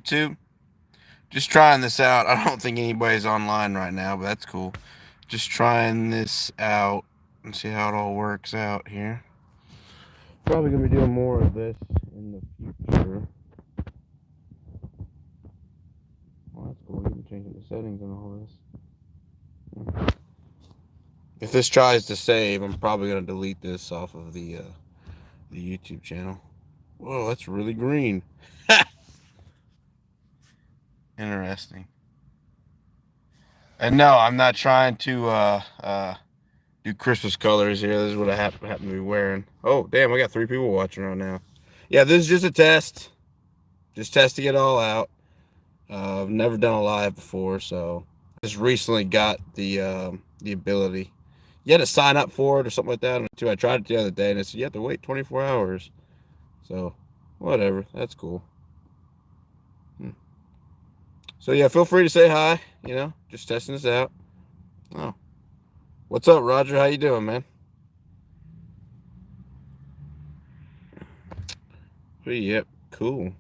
YouTube? Just trying this out. I don't think anybody's online right now, but that's cool. Just trying this out and see how it all works out here. Probably gonna be doing more of this in the future. Well, that's cool. Even changing the settings and all this. If this tries to save, I'm probably gonna delete this off of the YouTube channel. Whoa, that's really green. Interesting. And no, I'm not trying to do Christmas colors here. This is what I happen to be wearing. Oh, damn, I got 3 people watching right now. Yeah, this is just a test. Just testing it all out. I've never done a live before, so just recently got the ability. You had to sign up for it or something like that. Too. I tried it the other day, and it said you have to wait 24 hours. So, whatever. That's cool. So yeah, feel free to say hi. Just testing this out. Oh, what's up, Roger? How you doing, man? Yep, cool.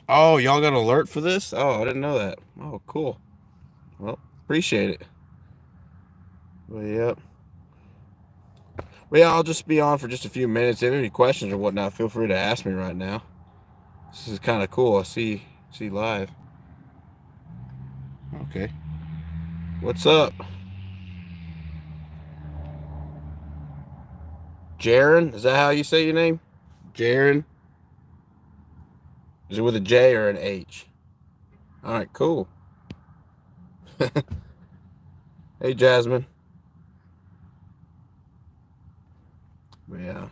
Oh, y'all got an alert for this? Oh, I didn't know that. Oh, cool. Well, appreciate it. But yep. But yeah, I'll just be on for just a few minutes. If you have any questions or whatnot, feel free to ask me right now. This is kind of cool. I see live. Okay. What's up? Jaren? Is that how you say your name? Jaren? Is it with a J or an H? All right, cool. Hey, Jasmine. But yeah.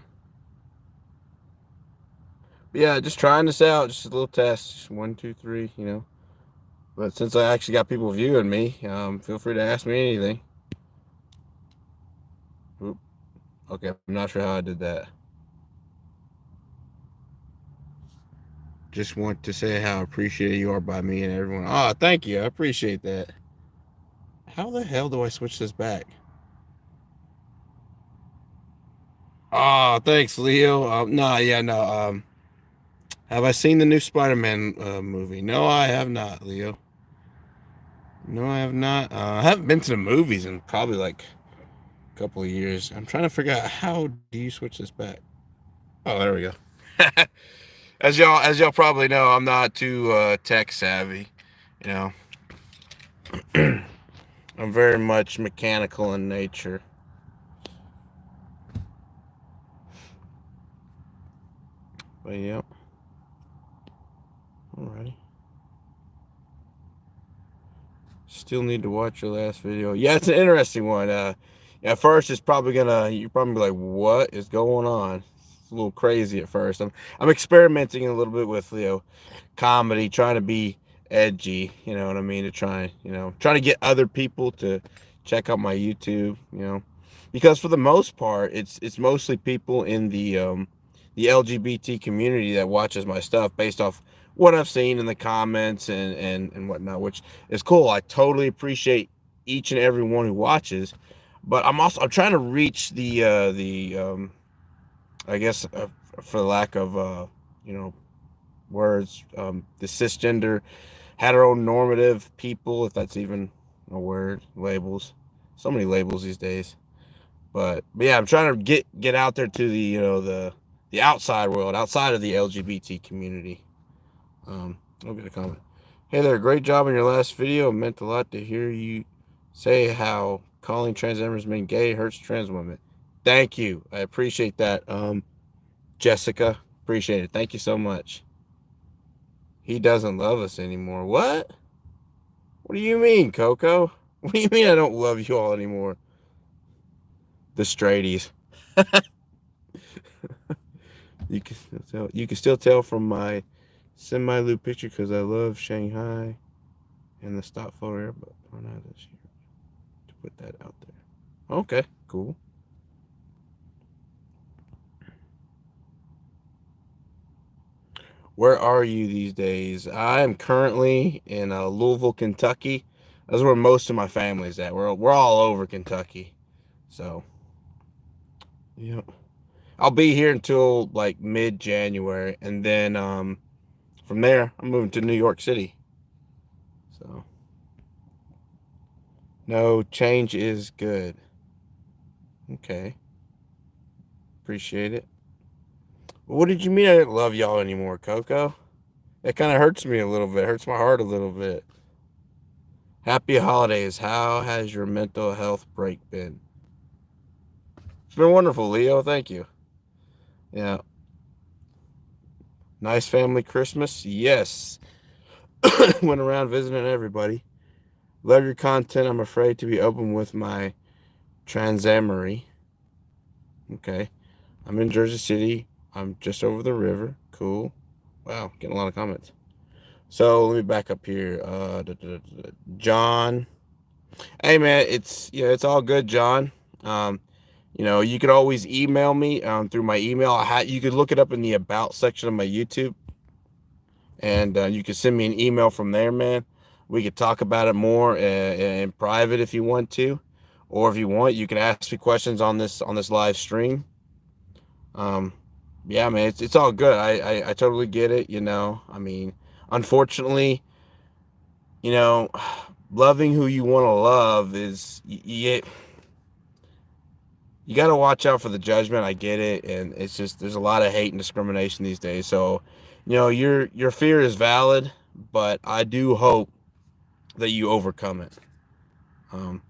But yeah, just trying this out. Just a little test. Just 1, 2, 3. But since I actually got people viewing me, feel free to ask me anything. Oop. Okay, I'm not sure how I did that. Just want to say how appreciated you are by me and everyone. Oh, thank you. I appreciate that. How the hell do I switch this back? Oh, thanks, Leo. No, yeah, no. Have I seen the new Spider-Man movie? No, I have not, Leo. No, I have not. I haven't been to the movies in probably like a couple of years. I'm trying to figure out how do you switch this back. Oh, there we go. As y'all probably know, I'm not too tech savvy. You know, I'm very much mechanical in nature. But yeah. Alrighty. Still need to watch your last video. Yeah, it's an interesting one. At first, you're probably be like, "What is going on?" It's a little crazy at first. I'm experimenting a little bit with comedy, trying to be edgy. You know what I mean? To try trying to get other people to check out my YouTube. Because for the most part, it's mostly people in the LGBT community that watches my stuff based off what I've seen in the comments and whatnot, which is cool. I totally appreciate each and every one who watches, but I'm trying to reach the I guess for lack of words, the cisgender heteronormative people, if that's even a word, labels. So many labels these days. But yeah, I'm trying to get out there to the outside world, outside of the LGBT community. I'll get a comment. Hey there, great job on your last video. It meant a lot to hear you say how calling transgenders men gay hurts trans women. Thank you. I appreciate that. Jessica, appreciate it. Thank you so much. He doesn't love us anymore. What? What do you mean, Coco? What do you mean I don't love you all anymore? The straighties. You can still tell from my semi-loop picture because I love Shanghai and the stock photo here, but I don't know this year to put that out there. Okay, cool. Where are you these days? I am currently in Louisville, Kentucky. That's where most of my family's at. We're all over Kentucky. So, yeah. I'll be here until like mid-January, and then from there I'm moving to New York City. So, no, change is good. Okay, appreciate it. What did you mean I didn't love y'all anymore, Coco? That kind of hurts me a little bit. Hurts my heart a little bit. Happy holidays. How has your mental health break been? It's been wonderful, Leo. Thank you. Yeah. Nice family Christmas. Yes. Went around visiting everybody. Love your content. I'm afraid to be open with my transamory. Okay. I'm in Jersey City. I'm just over the river. Cool. Wow. Getting a lot of comments. So let me back up here. John. Hey man, it's all good, John. Um, you could always email me through my email. You could look it up in the about section of my YouTube, and you could send me an email from there, man. We could talk about it more in private if you want to, or if you want, you can ask me questions on this live stream. Um, yeah, man, it's all good. I totally get it. I mean, unfortunately, you know, loving who you want to love is you got to watch out for the judgment. I get it, and it's just there's a lot of hate and discrimination these days. So, your fear is valid, but I do hope that you overcome it. Um,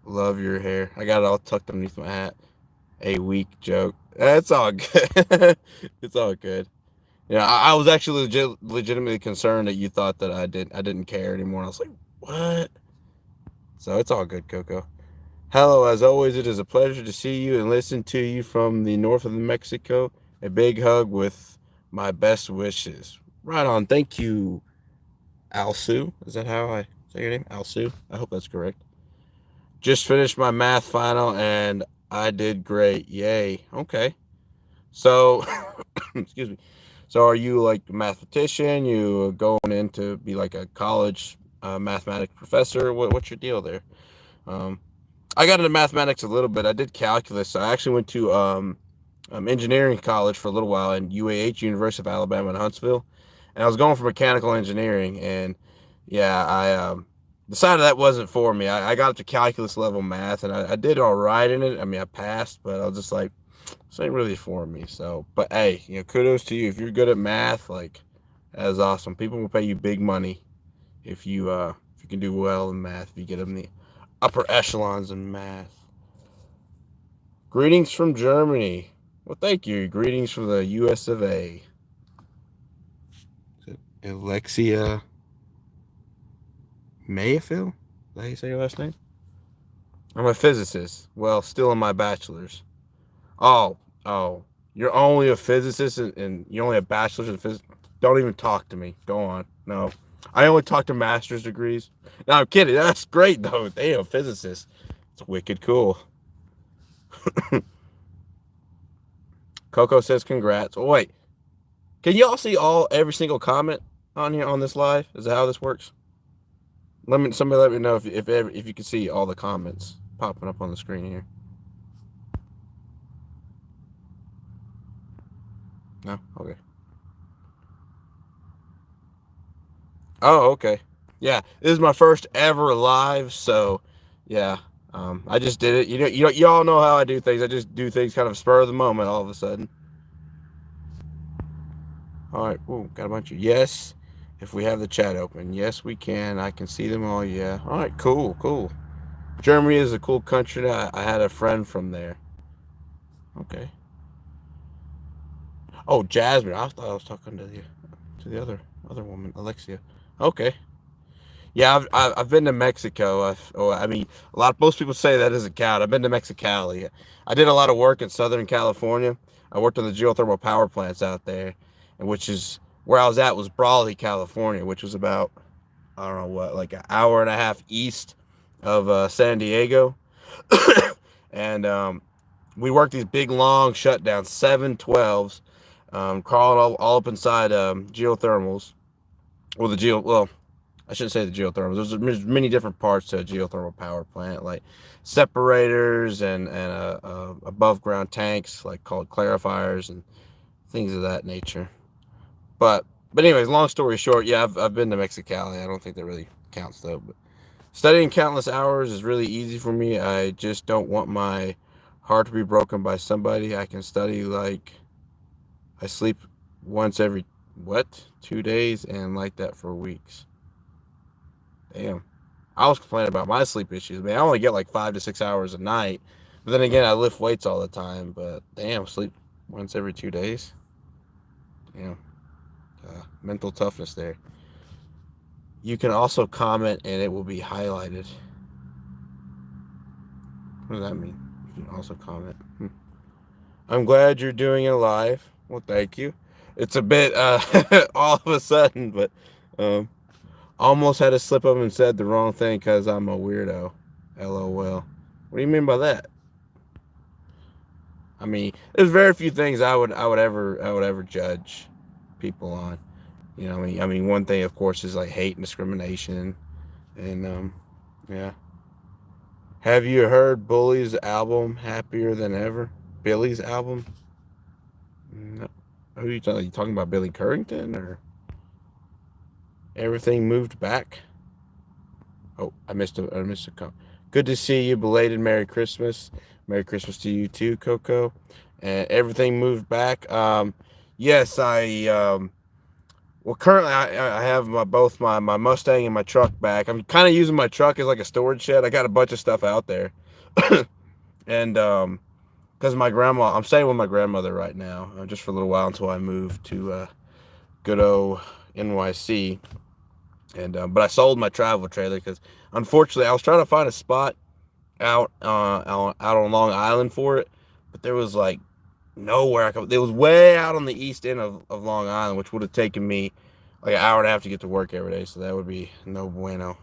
love your hair. I got it all tucked underneath my hat. A weak joke. It's all good. It's all good. I was actually legitimately concerned that you thought that I didn't care anymore. And I was like, what? So it's all good, Coco. Hello, as always, it is a pleasure to see you and listen to you from the north of Mexico. A big hug with my best wishes. Right on. Thank you, Alsu. Is that how I say your name? Alsu? I hope that's correct. Just finished my math final and I did great. Yay. Okay. So, excuse me. So, are you like a mathematician? You going in to be like a college mathematics professor? What's your deal there? Um, I got into mathematics a little bit. I did calculus. I actually went to engineering college for a little while in UAH, University of Alabama in Huntsville, and I was going for mechanical engineering. And yeah, I decided that wasn't for me. I got up to calculus level math, and I did all right in it. I mean, I passed, but I was just like, this ain't really for me. So, but hey, kudos to you if you're good at math. Like, that's awesome. People will pay you big money if you can do well in math. If you get them in the upper echelons in math. Greetings from Germany. Well, thank you. Greetings from the US of A. Is it Alexia Mayfield? Is that how you say your last name? I'm a physicist. Well, still in my bachelor's. Oh, oh. You're only a physicist and you only have bachelor's in physics? Don't even talk to me. Go on. No. I only talk to master's degrees. No, I'm kidding. That's great, though. Damn, physicist. It's wicked cool. Coco says congrats. Oh, wait. Can y'all see every single comment on here on this live? Is that how this works? Somebody let me know if you can see all the comments popping up on the screen here. No? Okay. Oh, okay. Yeah, this is my first ever live, so yeah. I just did it. Y'all know how I do things. I just do things kind of spur of the moment all of a sudden. All right. Ooh, got a bunch of yes. If we have the chat open, yes, we can. I can see them all. Yeah. All right. Cool. Cool. Germany is a cool country. I had a friend from there. Okay. Oh, Jasmine. I thought I was talking to the other woman, Alexia. Okay. Yeah, I've been to Mexico. I mean, most people say that doesn't count. I've been to Mexicali. I did a lot of work in Southern California. I worked on the geothermal power plants out there, and which is where I was at was Brawley, California, which was about I don't know what, like an hour and a half east of San Diego. And we worked these big long shutdowns, 712s, crawling all up inside geothermals. Well, I shouldn't say the geothermal. There's many different parts to a geothermal power plant, like separators and above ground tanks, like called clarifiers and things of that nature. But anyways, long story short, yeah, I've been to Mexicali. I don't think that really counts though. But studying countless hours is really easy for me. I just don't want my heart to be broken by somebody. I can study like I sleep once every what 2 days and like that for weeks. Damn. I was complaining about my sleep issues. Man, I only get like 5 to 6 hours a night. But then again, I lift weights all the time. But damn, sleep once every 2 days. Damn. Mental toughness there. You can also comment and it will be highlighted. What does that mean? You can also comment. I'm glad you're doing it live. Well, thank you. It's a bit all of a sudden, but um, almost had to slip up and said the wrong thing because I'm a weirdo. LOL. What do you mean by that? I mean, there's very few things I would ever judge people on. You know, I mean, one thing of course is like hate and discrimination, and yeah. Have you heard Bully's album Happier Than Ever? Billy's album? No. Who are you talking? Are you talking about Billy Currington or Everything Moved Back? Oh, I missed a call. Good to see you. Belated Merry Christmas. Merry Christmas to you too, Coco. And Everything Moved Back. Yes, well, currently I have both my Mustang and my truck back. I'm kind of using my truck as like a storage shed. I got a bunch of stuff out there, and because my grandma, I'm staying with my grandmother right now, just for a little while until I move to good old NYC. And but I sold my travel trailer because unfortunately I was trying to find a spot out on Long Island for it, but there was like nowhere I could. It was way out on the east end of Long Island, which would have taken me like an hour and a half to get to work every day. So that would be no bueno.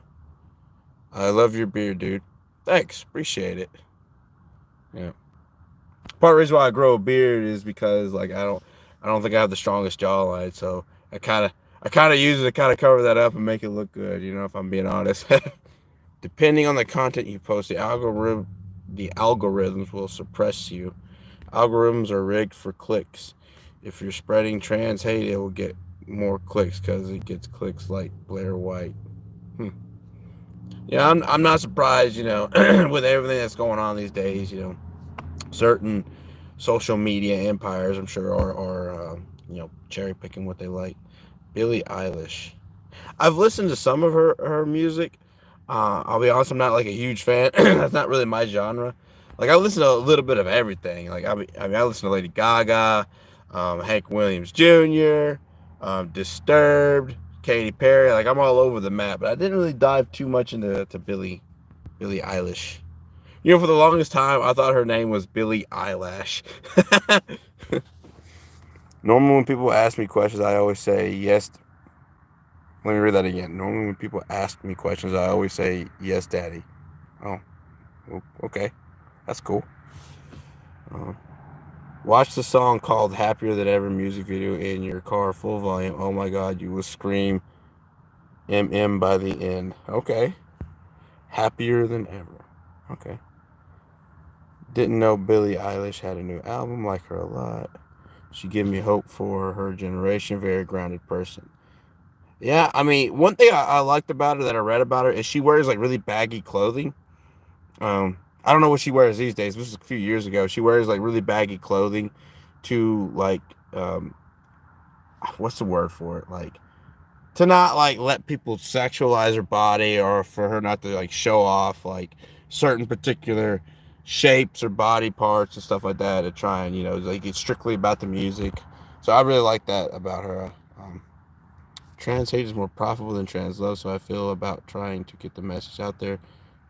I love your beard, dude. Thanks, appreciate it. Yeah. Part of the reason why I grow a beard is because like I don't think I have the strongest jawline, so I kind of use it to kind of cover that up and make it look good. You know, if I'm being honest. Depending on the content you post, the algorithms will suppress you. Algorithms are rigged for clicks. If you're spreading trans hate, it will get more clicks because it gets clicks like Blair White. Hmm. Yeah, I'm not surprised, with everything that's going on these days, certain social media empires, I'm sure, are cherry picking what they like. Billie Eilish. I've listened to some of her music. I'll be honest, I'm not like a huge fan. That's not really my genre. Like I listen to a little bit of everything. Like I listen to Lady Gaga, Hank Williams Jr., Disturbed, Katy Perry. Like I'm all over the map. But I didn't really dive too much into Billie Eilish. For the longest time, I thought her name was Billie Eyelash. Normally, when people ask me questions, I always say yes. Let me read that again. Normally, when people ask me questions, I always say yes, Daddy. Oh, okay, that's cool. Uh, Watch the song called "Happier Than Ever" music video in your car, full volume. Oh my God, you will scream "MM" by the end. Okay, happier than ever. Okay. Didn't know Billie Eilish had a new album. Like her a lot. She gave me hope for her generation. Very grounded person. Yeah, I mean, one thing I liked about her that I read about her is she wears like really baggy clothing. I don't know what she wears these days. This was a few years ago. She wears like really baggy clothing to like what's the word for it? Like to not like let people sexualize her body or for her not to like show off like certain particular shapes or body parts and stuff like that to try and like it's strictly about the music. So I really like that about her. Trans hate is more profitable than trans love, so I feel about trying to get the message out there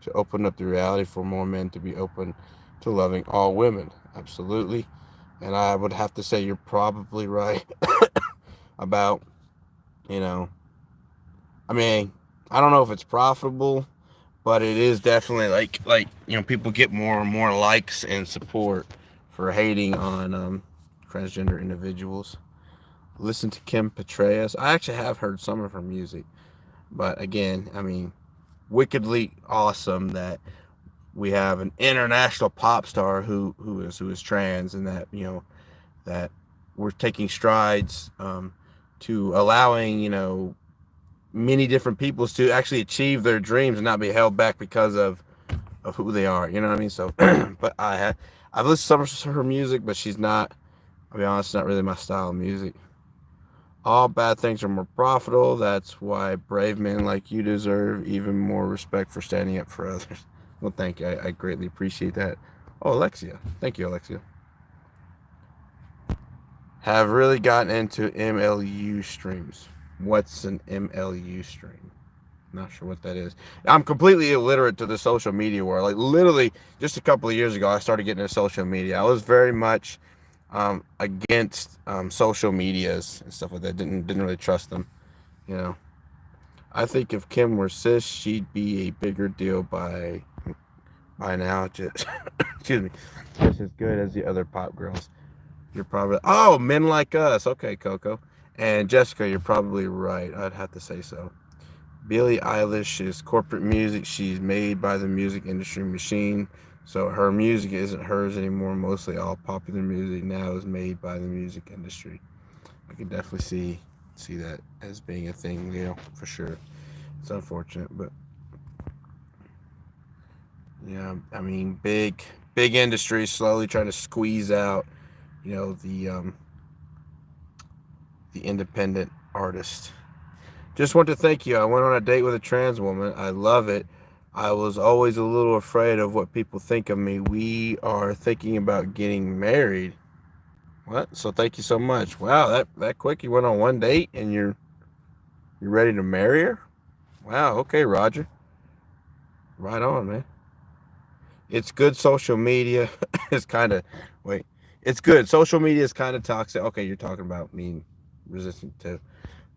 to open up the reality for more men to be open to loving all women. Absolutely. And I would have to say you're probably right about, you know, I mean, I don't know if it's profitable, but it is definitely like people get more and more likes and support for hating on transgender individuals. Listen to Kim Petras. I actually have heard some of her music. But again, I mean, wickedly awesome that we have an international pop star who is trans, and that that we're taking strides to allowing many different peoples to actually achieve their dreams and not be held back because of who they are. You know what I mean? So, but I've listened to some of her music, but she's not. I'll be honest, not really my style of music. All bad things are more profitable. That's why brave men like you deserve even more respect for standing up for others. Well, thank you. I greatly appreciate that. Oh, Alexia. Thank you, Alexia. Have really gotten into MLU streams. What's an MLU stream? Not sure what that is. I'm completely illiterate to the social media world. Like literally, just a couple of years ago, I started getting into social media. I was very much against social medias and stuff like that. Didn't really trust them. You know, I think if Kim were cis, she'd be a bigger deal by now. Just excuse me, just as good as the other pop girls. You're probably men like us. Okay, Coco and Jessica, you're probably right. I'd have to say so. Billie Eilish is corporate music. She's made by the music industry machine. So her music isn't hers anymore. Mostly all popular music now is made by the music industry. I can definitely see that as being a thing, for sure. It's unfortunate, but yeah, I mean, big industry slowly trying to squeeze out, you know, the independent artist. Just want to thank you. I went on a date with a trans woman. I love it. I was always a little afraid of what people think of me. We are thinking about getting married. What? So thank you so much. Wow, that quick. You went on one date and you're ready to marry her? Wow. Okay, Roger. Right on, man. It's good. Social media is kind of wait. It's good. Social media is kind of toxic. Okay, you're talking about me resistant to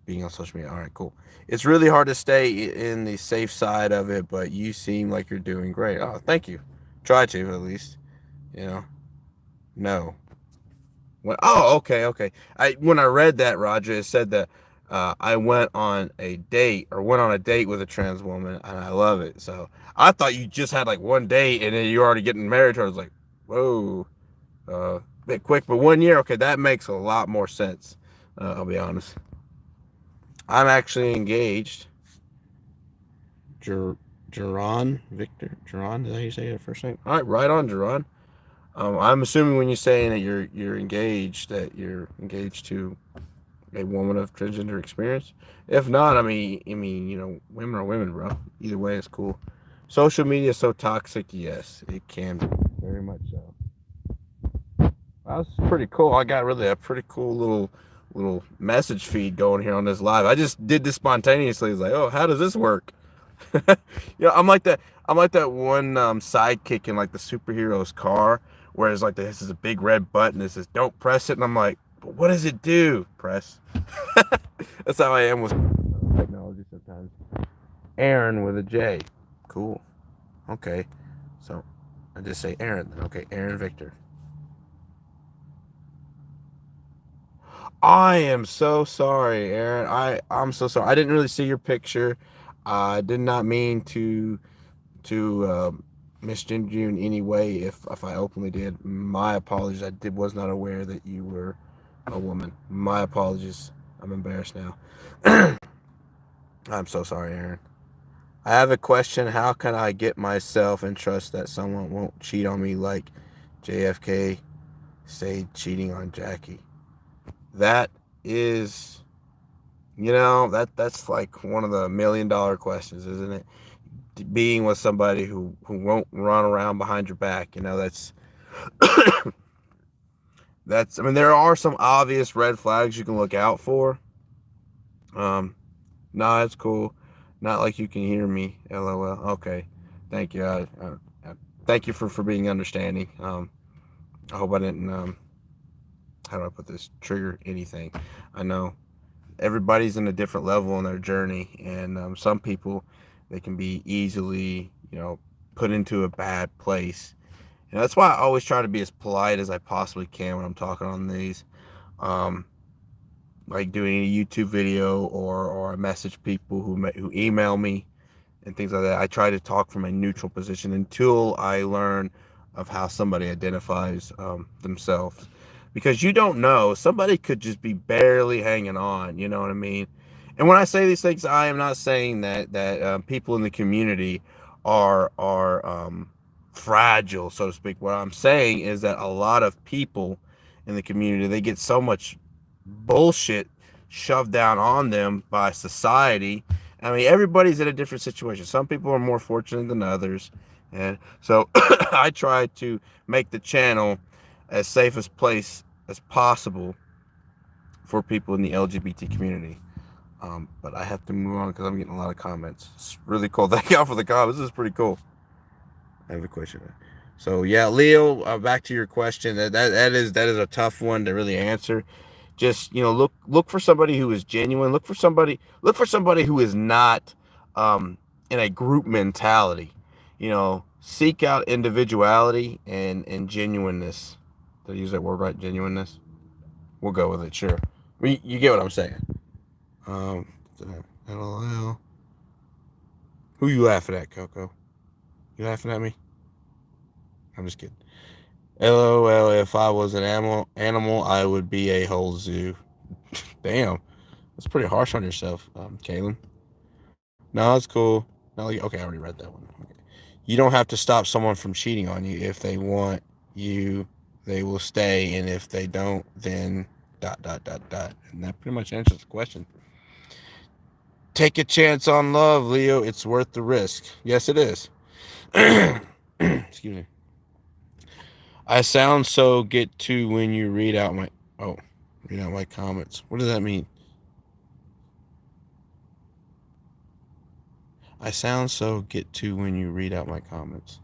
being on social media. All right, cool. It's really hard to stay in the safe side of it, but you seem like you're doing great. Oh, thank you. Try to at least. You know. No. Okay, okay. When I read that, Roger, it said that I went on a date with a trans woman, and I love it. So I thought you just had like one date, and then you're already getting married to her. I was like, whoa, a bit quick, but 1 year. Okay, that makes a lot more sense. I'll be honest. I'm actually engaged. Ger- Geron Victor Geron, is that how you say it first name? All right, right on, Geron. I'm assuming when you're saying that you're engaged, that you're engaged to a woman of transgender experience. If not, I mean, women are women, bro. Either way, it's cool. Social media is so toxic. Yes, it can be very much so. Wow, this is pretty cool. I got really a pretty cool little message feed going here on this live. I just did this spontaneously. It's like, oh, how does this work? I'm like that. I'm like that one sidekick in like the superhero's car, where it's like this is a big red button that says "Don't press it," and I'm like, "But what does it do?" Press. That's how I am with technology sometimes. Aaron with a J. Cool. Okay. So I just say Aaron. Okay, Aaron Victor. I am so sorry, Aaron. I'm so sorry. I didn't really see your picture. I did not mean to misgender you in any way. If I openly did, my apologies. Was not aware that you were a woman. My apologies. I'm embarrassed now. I'm so sorry, Aaron. I have a question. How can I get myself and trust that someone won't cheat on me like JFK say cheating on Jackie? That is, that's like one of the $1 million questions, isn't it? Being with somebody who won't run around behind your back, that's. I mean, there are some obvious red flags you can look out for. Um, nah, it's cool. Not like you can hear me. LOL. Okay, thank you. Thank you for being understanding. I hope I didn't. How do I put this? Trigger anything. I know everybody's in a different level in their journey, and some people they can be easily, put into a bad place. And that's why I always try to be as polite as I possibly can when I'm talking on these. Um, like doing a YouTube video or I message people who email me and things like that. I try to talk from a neutral position until I learn of how somebody identifies themselves, because you don't know, somebody could just be barely hanging on. You know what I mean? And when I say these things, I am not saying that people in the community are fragile, so to speak. What I'm saying is that a lot of people in the community, they get so much bullshit shoved down on them by society. I mean, everybody's in a different situation. Some people are more fortunate than others. And so I try to make the channel as safe as place as possible for people in the LGBT community. But I have to move on because I'm getting a lot of comments. It's really cool. Thank y'all for the comments. This is pretty cool. I have a question. So yeah, Leo, back to your question. That is a tough one to really answer. Just, look for somebody who is genuine. Look for somebody who is not in a group mentality. Seek out individuality and genuineness. Did I use that word right? Genuineness. We'll go with it. Sure. You get what I'm saying. Um, LOL. Who you laughing at, Coco? You laughing at me? I'm just kidding. LOL. If I was an animal, I would be a whole zoo. Damn. That's pretty harsh on yourself, Kaylin. No, it's cool. No, okay, I already read that one. Okay. You don't have to stop someone from cheating on you. If they want you, they will stay, and if they don't, then dot dot dot dot. And that pretty much answers the question. Take a chance on love, Leo. It's worth the risk. Yes, it is. Excuse me. I sound so get to when you read out my comments. What does that mean? I sound so get to when you read out my comments.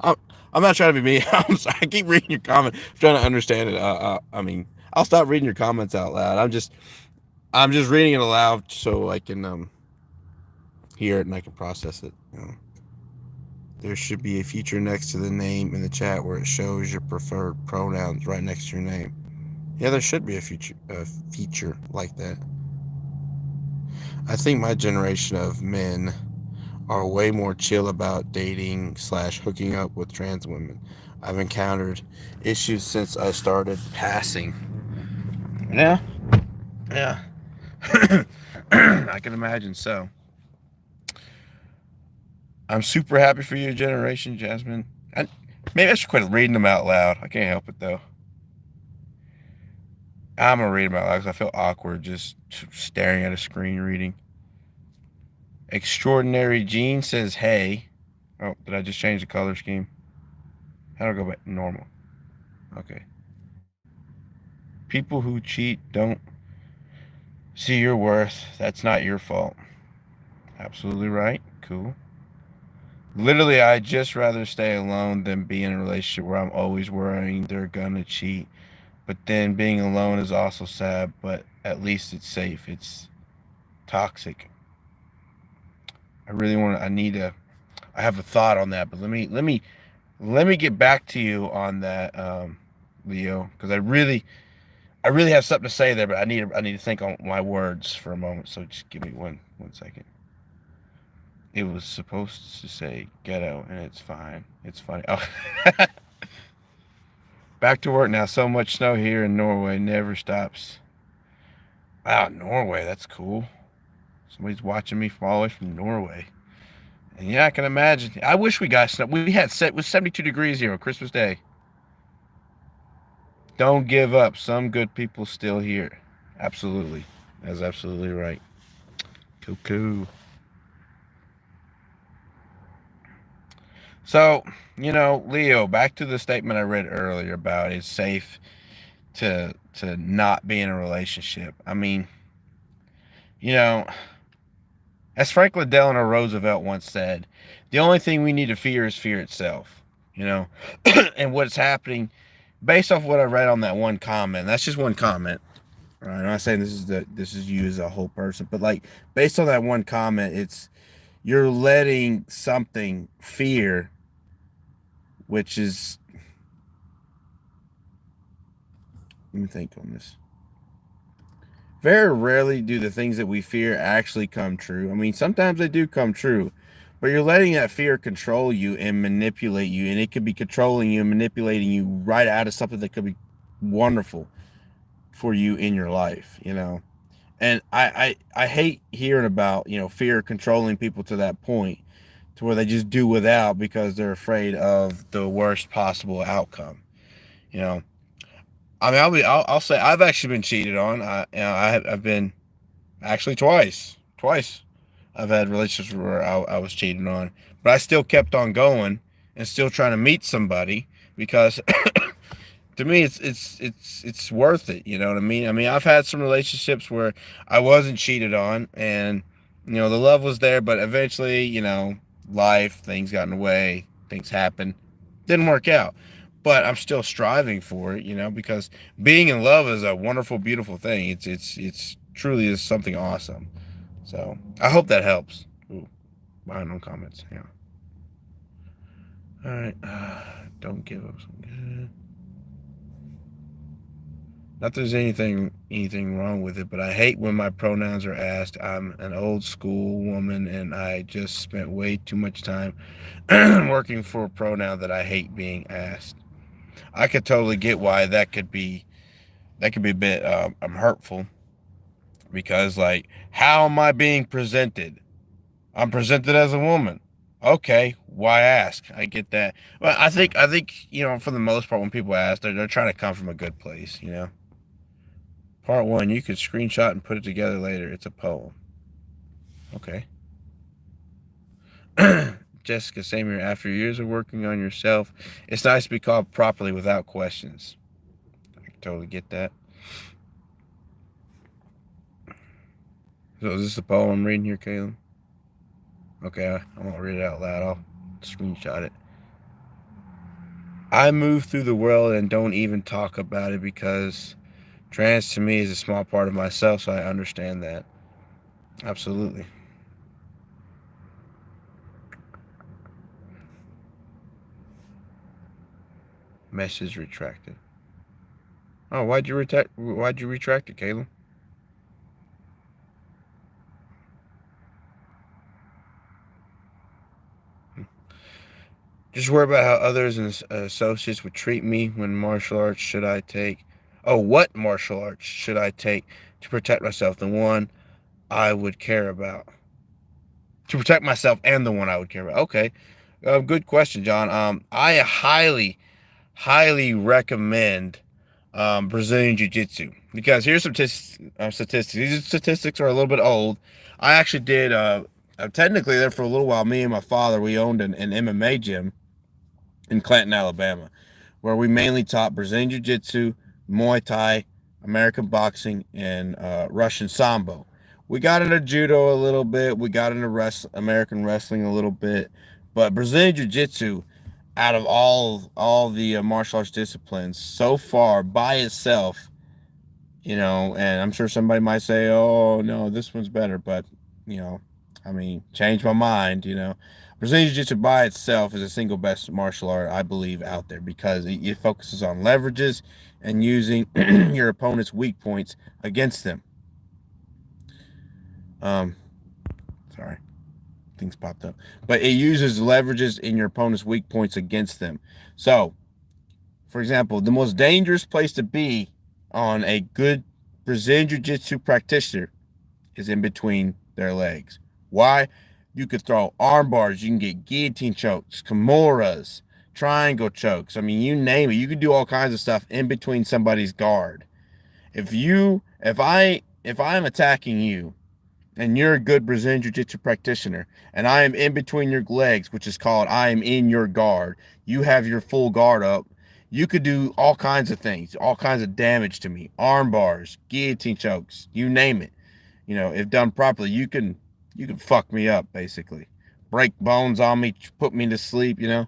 I'm, I'm not trying to be mean. I'm sorry. I keep reading your comment. I'm trying to understand it. I mean, I'll stop reading your comments out loud. I'm just reading it aloud so I can hear it and I can process it. There should be a feature next to the name in the chat where it shows your preferred pronouns right next to your name. Yeah, there should be a feature like that. I think my generation of men are way more chill about dating / hooking up with trans women. I've encountered issues since I started passing. Yeah, yeah. I can imagine so. I'm super happy for your generation, Jasmine. Maybe I should quit reading them out loud. I can't help it though. I'm gonna read them out loud because I feel awkward just staring at a screen reading. Extraordinary Gene says, "Hey." Oh, did I just change the color scheme? How do I go back to normal? Okay. People who cheat don't see your worth. That's not your fault. Absolutely right. Cool. Literally, I'd just rather stay alone than be in a relationship where I'm always worrying they're gonna cheat. But then being alone is also sad, but at least it's safe. It's toxic. I have a thought on that, but let me get back to you on that, Leo, because I really have something to say there, but I need to think on my words for a moment. So just give me one second. It was supposed to say ghetto, and it's fine. It's funny. Oh. Back to work now. So much snow here in Norway never stops. Wow, Norway, that's cool. Somebody's watching me from all the way from Norway. And yeah, I can imagine. I wish we got snow. It was 72 degrees here on Christmas Day. Don't give up. Some good people still here. Absolutely. That's absolutely right. Cuckoo. So, Leo, back to the statement I read earlier about it's safe to not be in a relationship. I mean, you know, as Franklin Delano Roosevelt once said, the only thing we need to fear is fear itself. You know, and what's happening based off what I read on that one comment. That's just one comment. Right? I'm not saying this is you as a whole person, but like based on that one comment, it's you're letting something fear, which is, let me think on this. very rarely do the things that we fear actually come true. I mean, sometimes they do come true, but you're letting that fear control you and manipulate you, and it could be controlling you and manipulating you right out of something that could be wonderful for you in your life, you know. And I hate hearing about, you know, fear controlling people to that point to where they just do without because they're afraid of the worst possible outcome, you know. I mean, I'll say I've actually been cheated on. I've been actually twice. I've had relationships where I was cheated on, but I still kept on going and still trying to meet somebody because to me it's worth it. You know what I mean? I mean, I've had some relationships where I wasn't cheated on, and you know the love was there, but eventually, you know, life, things got in the way, things happened, didn't work out. But I'm still striving for it, you know, because being in love is a wonderful, beautiful thing. It's truly is something awesome. So I hope that helps. Ooh, behind on comments. Yeah. All right. Don't give up. Not that there's anything wrong with it, but I hate when my pronouns are asked. I'm an old school woman, and I just spent way too much time working for a pronoun that I hate being asked. I could totally get why that could be a bit hurtful because like how am I being presented? I'm presented as a woman. Okay, why ask? I get that. Well, I think you know for the most part when people ask, they're trying to come from a good place. You know. Part one, you could screenshot and put it together later. It's a poem. Okay. Jessica, same here. After years of working on yourself, it's nice to be called properly without questions. I can totally get that. So is this the poem I'm reading here, Caleb? Okay, I won't read it out loud. I'll screenshot it. I move through the world and don't even talk about it because trans to me is a small part of myself, so I understand that. Absolutely. Message retracted. Oh, Why'd you retract it, Caleb? Just worry about how others and associates would treat me. When martial arts should I take? Oh, what martial arts should I take to protect myself? The one I would care about. To protect myself and the one I would care about. Okay. Good question, John. I highly recommend Brazilian Jiu Jitsu because here's some statistics. These statistics are a little bit old. I actually did, technically, there for a little while. Me and my father, we owned an MMA gym in Clanton, Alabama, where we mainly taught Brazilian Jiu Jitsu, Muay Thai, American boxing, and Russian Sambo. We got into judo a little bit. We got into American wrestling a little bit, but Brazilian Jiu Jitsu, out of all the martial arts disciplines so far by itself, you know, and I'm sure somebody might say, "Oh no, this one's better," but you know, I mean, change my mind. You know, Brazilian Jiu-Jitsu by itself is the single best martial art I believe out there because it focuses on leverages and using your opponent's weak points against them. Um, sorry, things popped up, but it uses leverages in your opponent's weak points against them. So, for example, the most dangerous place to be on a good Brazilian Jiu-Jitsu practitioner is in between their legs. Why? You could throw arm bars, you can get guillotine chokes, kimuras, triangle chokes. I mean, you name it. You could do all kinds of stuff in between somebody's guard. If I'm attacking you and you're a good Brazilian Jiu-Jitsu practitioner and I am in between your legs, which is called I am in your guard, you have your full guard up, you could do all kinds of things, all kinds of damage to me. Arm bars, guillotine chokes, you name it. You know, if done properly, you can fuck me up basically, break bones on me, put me to sleep. You know,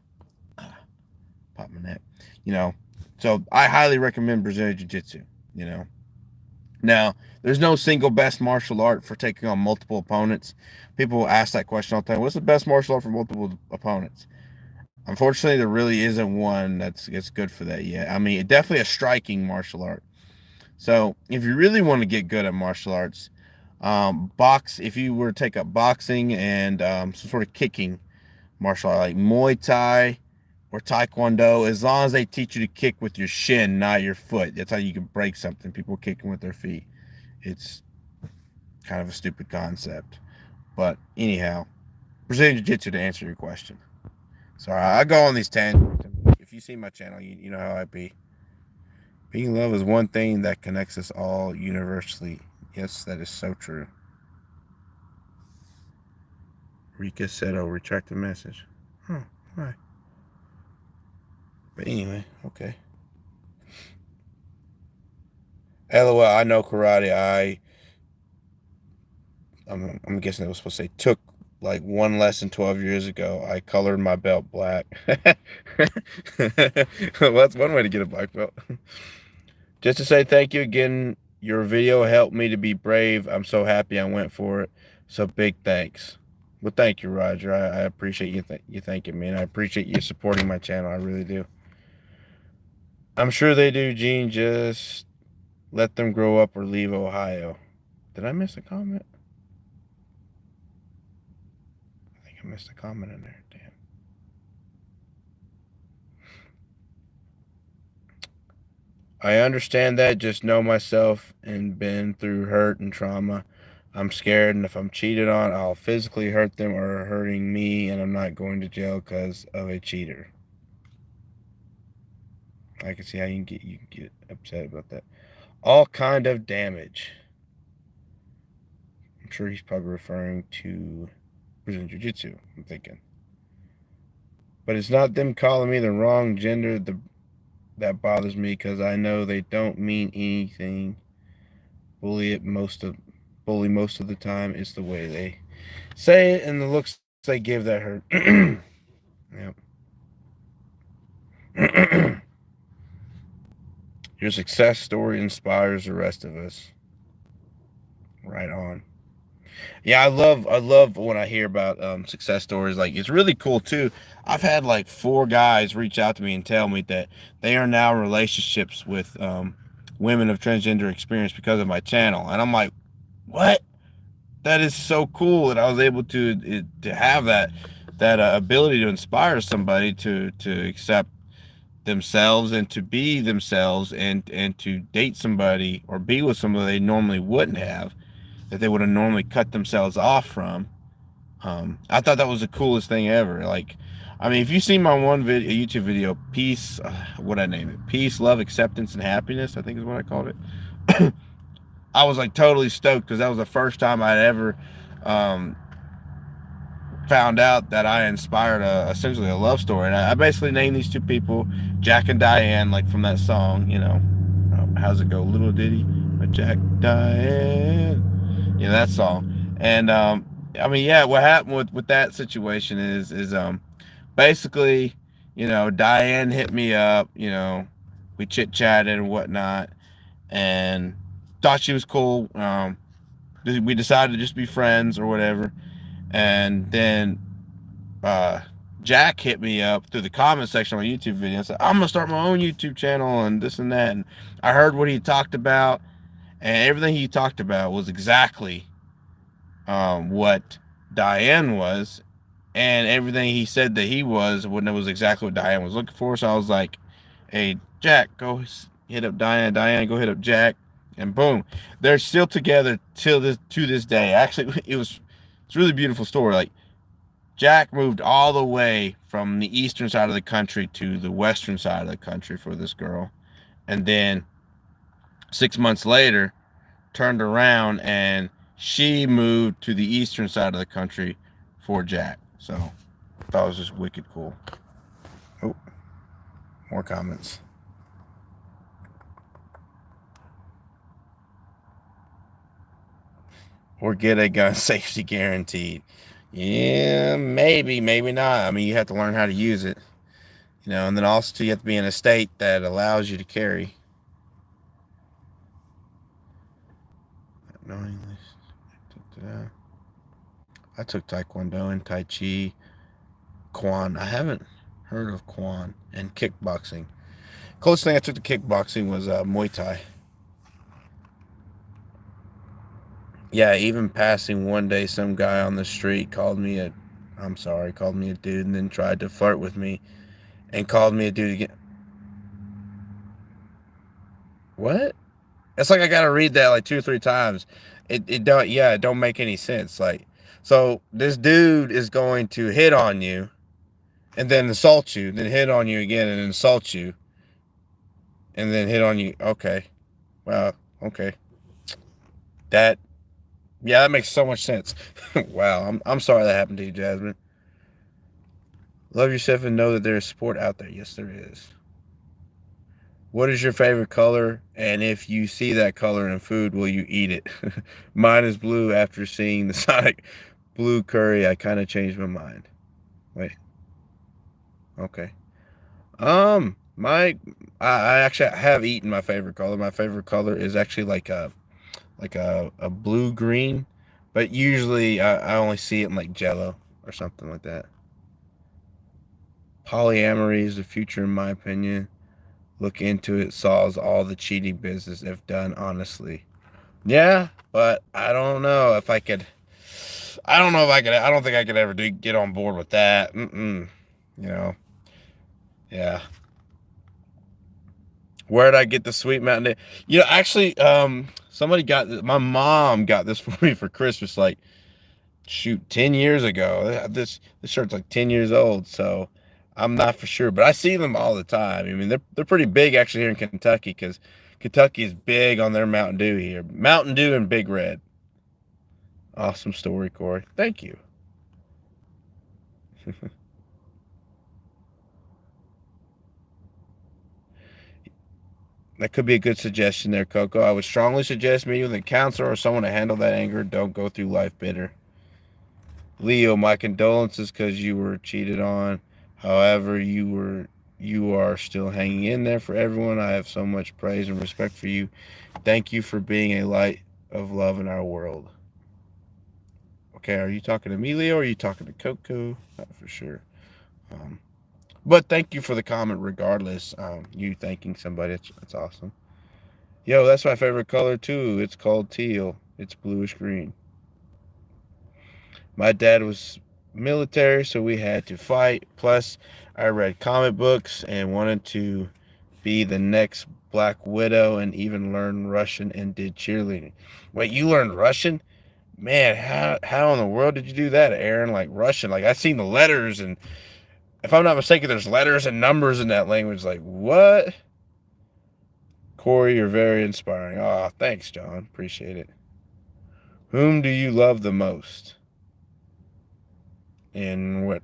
pop my neck. You know, so I highly recommend Brazilian Jiu Jitsu. You know, now there's no single best martial art for taking on multiple opponents. People ask that question all the time. What's the best martial art for multiple opponents? Unfortunately, there really isn't one that's good for that yet. I mean, definitely a striking martial art. So if you really want to get good at martial arts, if you were to take up boxing and some sort of kicking martial art like Muay Thai or Taekwondo, as long as they teach you to kick with your shin, not your foot. That's how you can break something. People kicking with their feet. It's kind of a stupid concept. But anyhow, Brazilian Jiu-Jitsu to answer your question. Sorry, I go on these tangents. If you see my channel, you know how I be. Being love is one thing that connects us all universally. Yes, that is so true. Rika said, "Oh, retract the message." Huh, why? But anyway, okay. LOL, I know karate. I'm guessing it was supposed to say took like one lesson 12 years ago. I colored my belt black. Well, that's one way to get a black belt. Just to say thank you again. Your video helped me to be brave. I'm so happy I went for it. So big thanks. Well, thank you, Roger. I appreciate you thanking me, and I appreciate you supporting my channel. I really do. I'm sure they do, Gene. Just let them grow up or leave Ohio. Did I miss a comment? I think I missed a comment in there. Damn. I understand that. Just know myself and been through hurt and trauma. I'm scared, and if I'm cheated on, I'll physically hurt them or hurting me, and I'm not going to jail because of a cheater. I can see how you can get upset about that. All kind of damage. I'm sure he's probably referring to Brazilian Jiu-Jitsu, I'm thinking. But it's not them calling me the wrong gender that bothers me, because I know they don't mean anything. Bully most of the time. It's the way they say it and the looks they give that hurt. Yep. Your success story inspires the rest of us. Right on. Yeah, I love when I hear about success stories. Like, it's really cool too. I've had like 4 guys reach out to me and tell me that they are now in relationships with women of transgender experience because of my channel, and I'm like, what? That is so cool that I was able to have that ability to inspire somebody to accept themselves and to be themselves, and to date somebody or be with somebody they normally wouldn't have, that they would have normally cut themselves off from. I thought that was the coolest thing ever. Like, I mean, if you see my one video, YouTube video, peace, what I name it, peace, love, acceptance, and happiness, I think is what I called it. I was like totally stoked because that was the first time I'd ever um, found out that I inspired essentially a love story. And I basically named these 2 people Jack and Diane, like from that song, how's it go, little ditty, but Jack, Diane, that song. And I mean, yeah, what happened with that situation is basically, Diane hit me up, we chit chatted and whatnot, and thought she was cool. We decided to just be friends or whatever. And then Jack hit me up through the comment section on my YouTube video and said, I'm gonna start my own YouTube channel and this and that. And I heard what he talked about, and everything he talked about was exactly what Diane was, and everything he said that he was, when it was exactly what Diane was looking for. So I was like, hey, Jack, go hit up Diane. Diane, go hit up Jack. And boom, they're still together to this day. Actually, it's a really beautiful story. Like, Jack moved all the way from the eastern side of the country to the western side of the country for this girl, and then 6 months later turned around and she moved to the eastern side of the country for Jack. So I thought it was just wicked cool. Oh, more comments. Or get a gun safety guaranteed. Yeah, maybe not. I mean, you have to learn how to use it, and then also you have to be in a state that allows you to carry. No English. I took Taekwondo and Tai Chi, Quan. I haven't heard of Quan, and kickboxing. Closest thing I took to kickboxing was Muay Thai. Yeah, even passing one day, some guy on the street called me a dude, and then tried to flirt with me and called me a dude again. What? It's like I gotta read that like 2 or 3 times. It don't make any sense. Like, so this dude is going to hit on you and then insult you, then hit on you again and insult you, and then hit on you. Okay, well, okay, that yeah, that makes so much sense. Wow, I'm sorry that happened to you, Jasmine. Love yourself and know that there is support out there. Yes, there is. What is your favorite color? And if you see that color in food, will you eat it? Mine is blue. After seeing the Sonic blue curry, I kind of changed my mind. Wait, okay. My I actually have eaten my favorite color. My favorite color is actually like a blue green, but usually I only see it in like Jello or something like that. Polyamory is the future, in my opinion. Look into it. Solves all the cheating business if done honestly. Yeah, but I don't know if I could. I don't know if I could. I don't think I could ever get on board with that. Mm-mm. You know. Yeah. Where did I get the Sweet Mountain Dew? Actually, somebody got my mom got this for me for Christmas. Like, shoot, 10 years ago. This shirt's like 10 years old, so I'm not for sure, but I see them all the time. I mean, they're pretty big actually here in Kentucky because Kentucky is big on their Mountain Dew here. Mountain Dew and Big Red. Awesome story, Corey. Thank you. That could be a good suggestion there, Coco. I would strongly suggest meeting with a counselor or someone to handle that anger. Don't go through life bitter. Leo, my condolences because you were cheated on. However, you are still hanging in there for everyone. I have so much praise and respect for you. Thank you for being a light of love in our world. Okay, are you talking to me, Leo, or are you talking to Coco? Not for sure. Um, but thank you for the comment regardless. You thanking somebody, that's awesome. Yo, that's my favorite color too. It's called teal. It's bluish green. My dad was military, so we had to fight. Plus, I read comic books and wanted to be the next Black Widow and even learn Russian and did cheerleading. Wait, you learned Russian? Man, how in the world did you do that, Aaron? Like Russian? Like I've seen the letters, and if I'm not mistaken, there's letters and numbers in that language. Like what? Corey, you're very inspiring. Oh, thanks, John. Appreciate it. Whom do you love the most? In what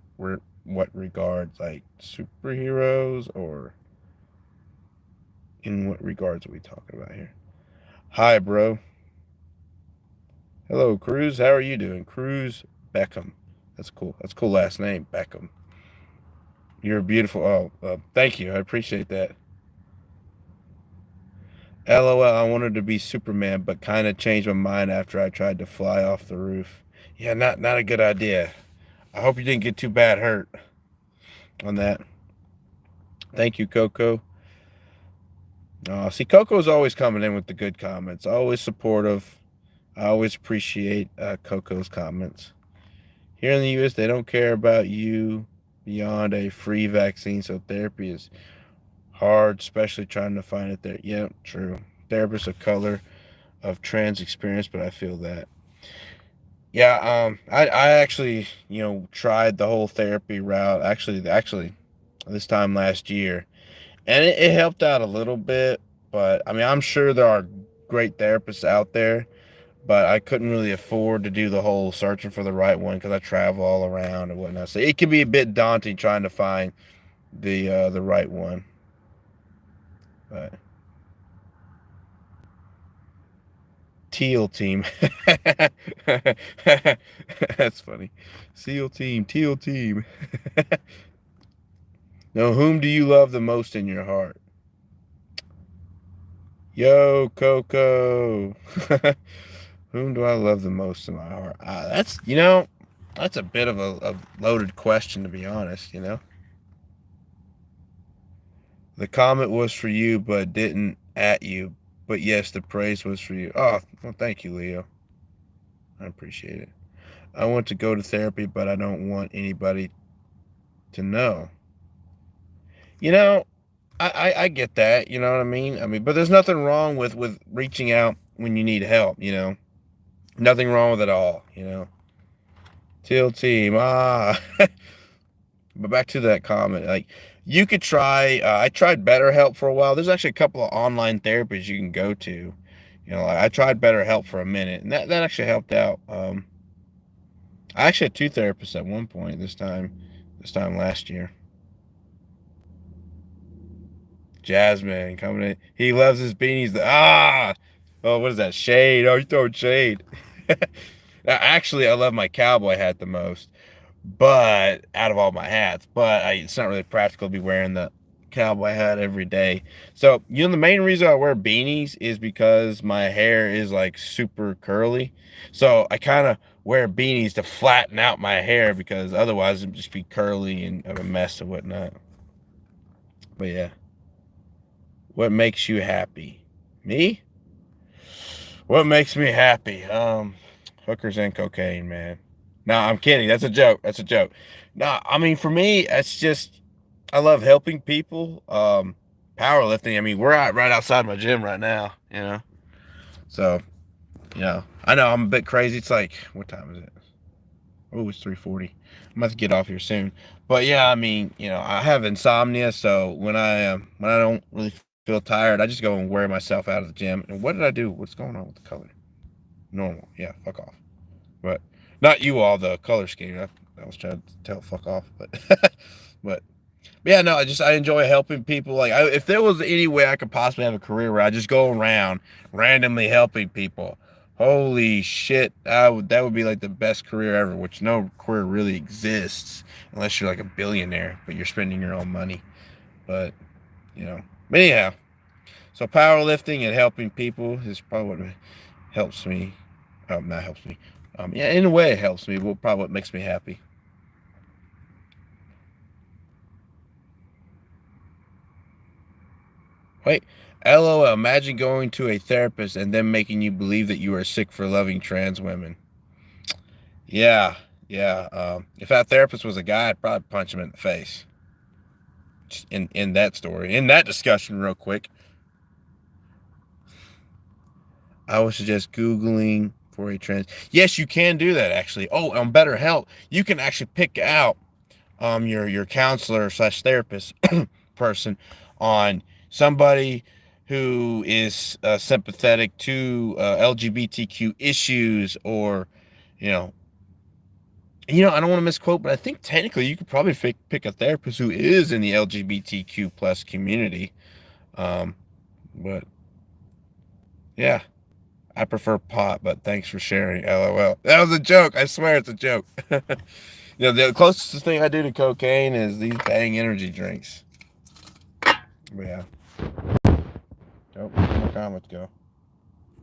regards, like superheroes, or in what regards are we talking about here? Hi, bro. Hello, Cruz. How are you doing? Cruz Beckham. That's cool. That's a cool last name, Beckham. You're beautiful. Oh, thank you. I appreciate that. LOL. I wanted to be Superman, but kind of changed my mind after I tried to fly off the roof. Yeah, not a good idea. I hope you didn't get too bad hurt on that. Thank you, Coco. See, Coco's always coming in with the good comments. Always supportive. I always appreciate Coco's comments. Here in the U.S., they don't care about you beyond a free vaccine, so therapy is hard, especially trying to find it there. Yeah, true. Therapists of color, of trans experience, but I feel that. Yeah, I actually, tried the whole therapy route. Actually, this time last year, and it helped out a little bit. But I mean, I'm sure there are great therapists out there, but I couldn't really afford to do the whole searching for the right one because I travel all around and whatnot. So it can be a bit daunting trying to find the right one. But Teal team, that's funny. Seal team, Teal team. Now, whom do you love the most in your heart? Yo, Coco. Whom do I love the most in my heart? That's a bit of a loaded question, to be honest. The comment was for you, but didn't at you. But yes, the praise was for you. Oh, well, thank you, Leo. I appreciate it. I want to go to therapy, but I don't want anybody to know. You know, I get that. You know what I mean? I mean, but there's nothing wrong with reaching out when you need help. You know, nothing wrong with it all. You know, Teal team. But back to that comment, like you could try. I tried BetterHelp for a while. There's actually a couple of online therapies you can go to. You know, like I tried BetterHelp for a minute, and that actually helped out. I actually had two therapists at one point. This time last year. Jasmine coming in. He loves his beanies. Oh, what is that? Shade. Oh, you throwing shade. Actually, I love my cowboy hat the most, but out of all my hats, it's not really practical to be wearing the cowboy hat every day. So, you know, the main reason I wear beanies is because my hair is like super curly. So I kind of wear beanies to flatten out my hair because otherwise it'd just be curly and a mess and whatnot. But yeah, what makes you happy? Me? What makes me happy? Hookers and cocaine, man. No, I'm kidding. That's a joke. That's a joke. No, I mean for me, it's just I love helping people. Powerlifting. I mean, we're out right outside my gym right now. You know, so I know I'm a bit crazy. It's like what time is it? Oh, it's 3:40. I'm about to get off here soon. But yeah, I mean, you know, I have insomnia, so when I don't really feel tired, I just go and wear myself out of the gym. And what did I do? What's going on with the color? Normal. Yeah, fuck off. But not you all, the color scheme. I was trying to tell fuck off, but but yeah, no, I enjoy helping people. Like if there was any way I could possibly have a career where I just go around randomly helping people, holy shit, that would be like the best career ever. Which no career really exists unless you're like a billionaire, but you're spending your own money. But you know, but anyhow, so powerlifting and helping people is probably what helps me. That helps me. Yeah, in a way, it helps me. Well, probably what makes me happy. Wait, LOL. Imagine going to a therapist and them making you believe that you are sick for loving trans women. Yeah, yeah. If that therapist was a guy, I'd probably punch him in the face. In that story, in that discussion, real quick, I would suggest googling for a trans. Yes, you can do that actually. Oh, on BetterHelp, you can actually pick out your counselor slash therapist person on somebody who is sympathetic to LGBTQ issues, or you know I don't want to misquote, but I think technically you could probably pick a therapist who is in the LGBTQ plus community. um, but yeah, I prefer pot, but thanks for sharing. LOL. That was a joke. I swear it's a joke. The closest thing I do to cocaine is these Bang energy drinks. But yeah. Oh, where'd my comment go?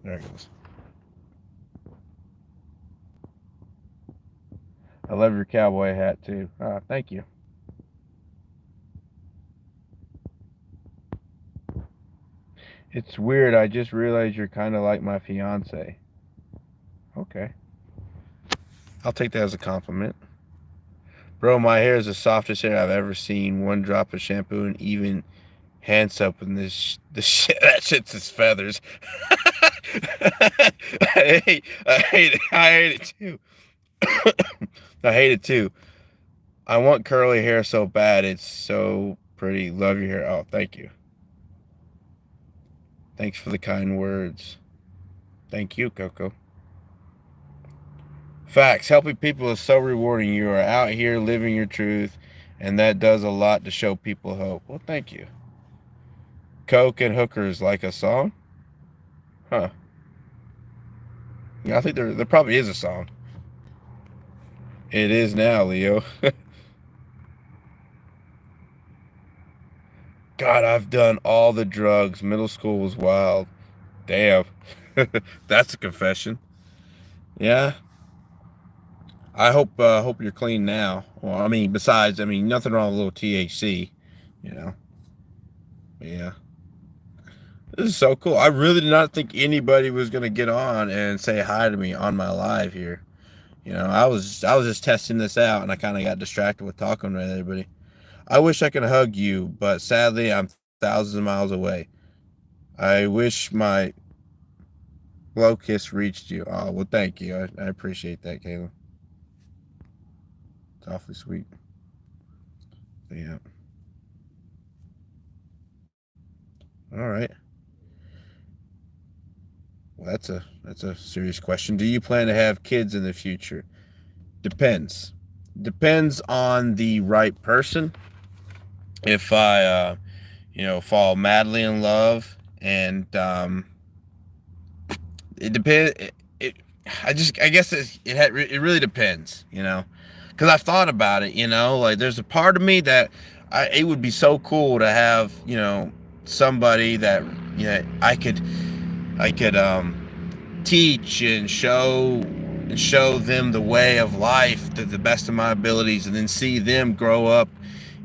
There it goes. I love your cowboy hat too. Thank you. It's weird. I just realized you're kind of like my fiance. Okay. I'll take that as a compliment. Bro, my hair is the softest hair I've ever seen. One drop of shampoo and even hand soap in this shit. That shit's his feathers. I hate it too. I hate it too. I want curly hair so bad. It's so pretty. Love your hair. Oh, thank you. Thanks for the kind words. Thank you, Coco. Facts. Helping people is so rewarding. You are out here living your truth, and that does a lot to show people hope. Well, thank you. Coke and hookers like a song? Huh. Yeah, I think there probably is a song. It is now, Leo. God, I've done all the drugs. Middle school was wild. Damn. That's a confession. Yeah. I hope you're clean now. Well, I mean, besides, I mean, nothing wrong with a little THC, you know. Yeah. This is so cool. I really did not think anybody was gonna get on and say hi to me on my live here. I was just testing this out, and I kind of got distracted with talking with everybody. I wish I could hug you, but sadly, I'm thousands of miles away. I wish my glow kiss reached you. Oh well, thank you. I appreciate that, Caleb. It's awfully sweet. Yeah. All right. Well, that's a serious question. Do you plan to have kids in the future? Depends. Depends on the right person. If I, fall madly in love, and it depends. I guess it really depends. Because I've thought about it. Like there's a part of me that it would be so cool to have somebody that I could teach and show them the way of life to the best of my abilities, and then see them grow up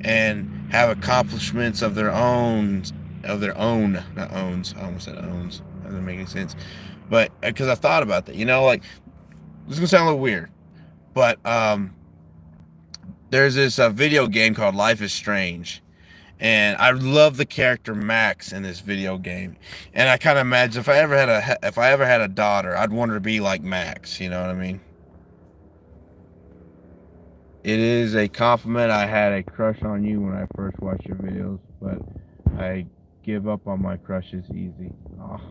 and have accomplishments of their own, not owns. I almost said owns. That doesn't make any sense. But because I thought about that, like this is gonna sound a little weird, but there's this video game called Life is Strange, and I love the character Max in this video game. And I kind of imagine if I ever had a daughter, I'd want her to be like Max. You know what I mean? It is a compliment. I had a crush on you when I first watched your videos, but I give up on my crushes easy. Oh,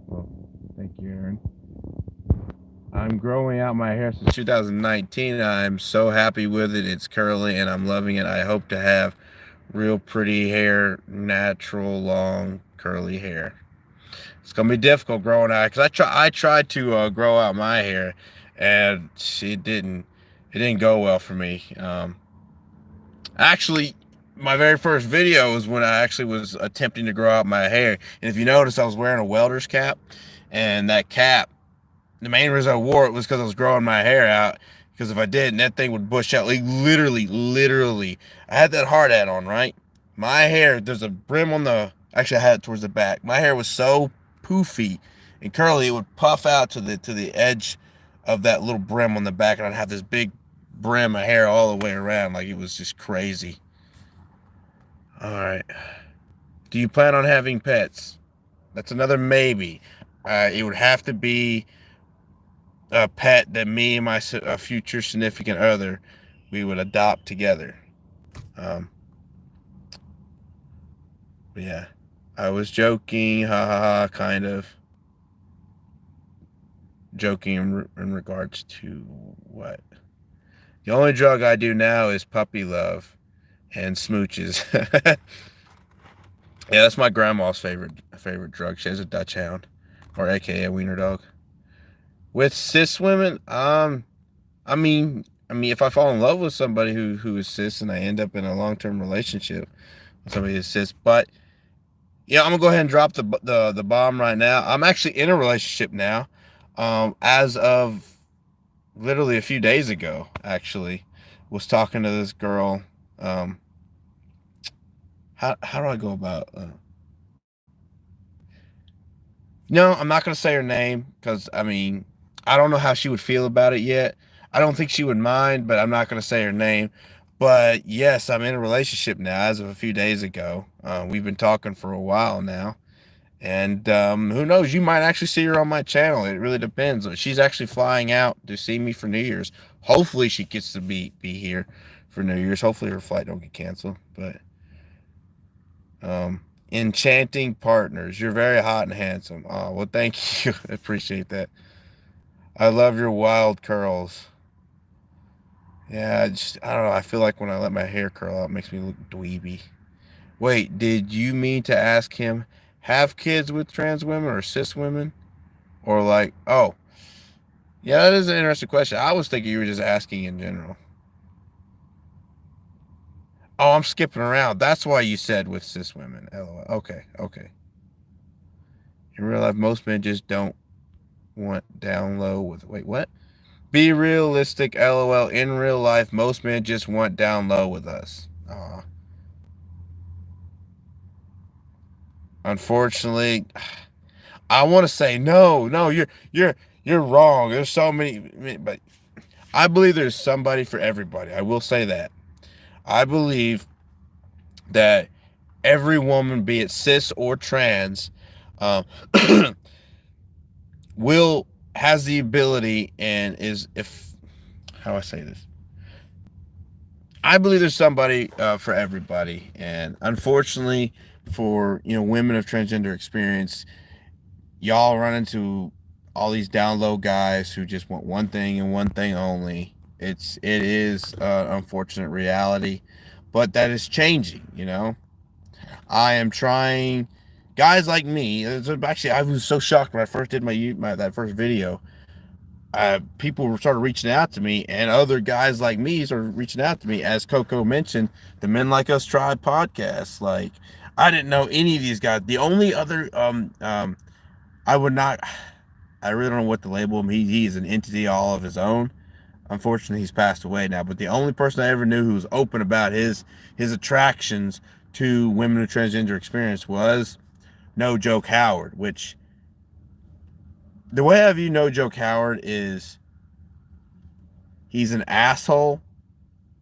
well, thank you, Aaron. I'm growing out my hair since 2019. I'm so happy with it. It's curly and I'm loving it. I hope to have real pretty hair, natural, long, curly hair. It's gonna be difficult growing out because I tried to grow out my hair, and it didn't go well for me. Actually, my very first video was when I actually was attempting to grow out my hair, and if you notice, I was wearing a welder's cap, and that cap, the main reason I wore it was because I was growing my hair out. Because if I didn't, that thing would bush out. Like literally, I had that hard hat on, right? My hair, there's a brim on the. Actually, I had it towards the back. My hair was so poofy and curly, it would puff out to the edge of that little brim on the back, and I'd have this big brim of hair all the way around. Like it was just crazy. All right. Do you plan on having pets? That's another maybe. It would have to be a pet that me and my future significant other we would adopt together. Um, but yeah, I was joking, ha ha ha, kind of joking in regards to what. The only drug I do now is puppy love and smooches. Yeah, that's my grandma's favorite drug. She has a Dutch Hound, or AKA a wiener dog. With cis women, I mean, if I fall in love with somebody who is cis and I end up in a long term relationship with somebody who's cis, but yeah, I'm gonna go ahead and drop the bomb right now. I'm actually in a relationship now, as of literally a few days ago. Actually, was talking to this girl. Um, how do I go about? No, I'm not gonna say her name because I mean I don't know how she would feel about it yet. I don't think she would mind, but I'm not gonna say her name. But yes, I'm in a relationship now as of a few days ago. We've been talking for a while now, and who knows? You might actually see her on my channel. It really depends. She's actually flying out to see me for New Year's. Hopefully, she gets to be here for New Year's. Hopefully, her flight don't get canceled. But enchanting partners. You're very hot and handsome. Oh, well, thank you. I appreciate that. I love your wild curls. Yeah, I don't know. I feel like when I let my hair curl out, it makes me look dweeby. Wait, did you mean to ask him have kids with trans women or cis women? Or like, oh, yeah, that is an interesting question. I was thinking you were just asking in general. Oh, I'm skipping around. That's why you said with cis women. LOL. Okay, okay. In real life, most men just don't want down low with. Wait, what? Be realistic, LOL. In real life, most men just want down low with us. Aw. unfortunately, I want to say no, you're wrong. There's so many, but I believe there's somebody for everybody. I will say that. I believe that every woman, be it cis or trans, um, will has the ability and is, if how do I say this? I believe there's somebody for everybody, and unfortunately, for women of transgender experience, y'all run into all these down low guys who just want one thing and one thing only. It is an unfortunate reality, but that is changing. I am trying. Guys like me. Actually, I was so shocked when I first did my that first video. People started reaching out to me, and other guys like me started reaching out to me. As Coco mentioned, the Men Like Us Tribe podcast. Like, I didn't know any of these guys. The only other I would not. I really don't know what to label him. He's an entity all of his own. Unfortunately, he's passed away now. But the only person I ever knew who was open about his attractions to women with transgender experience was No Joke Howard. Which, the way I view No Joke Howard is, he's an asshole,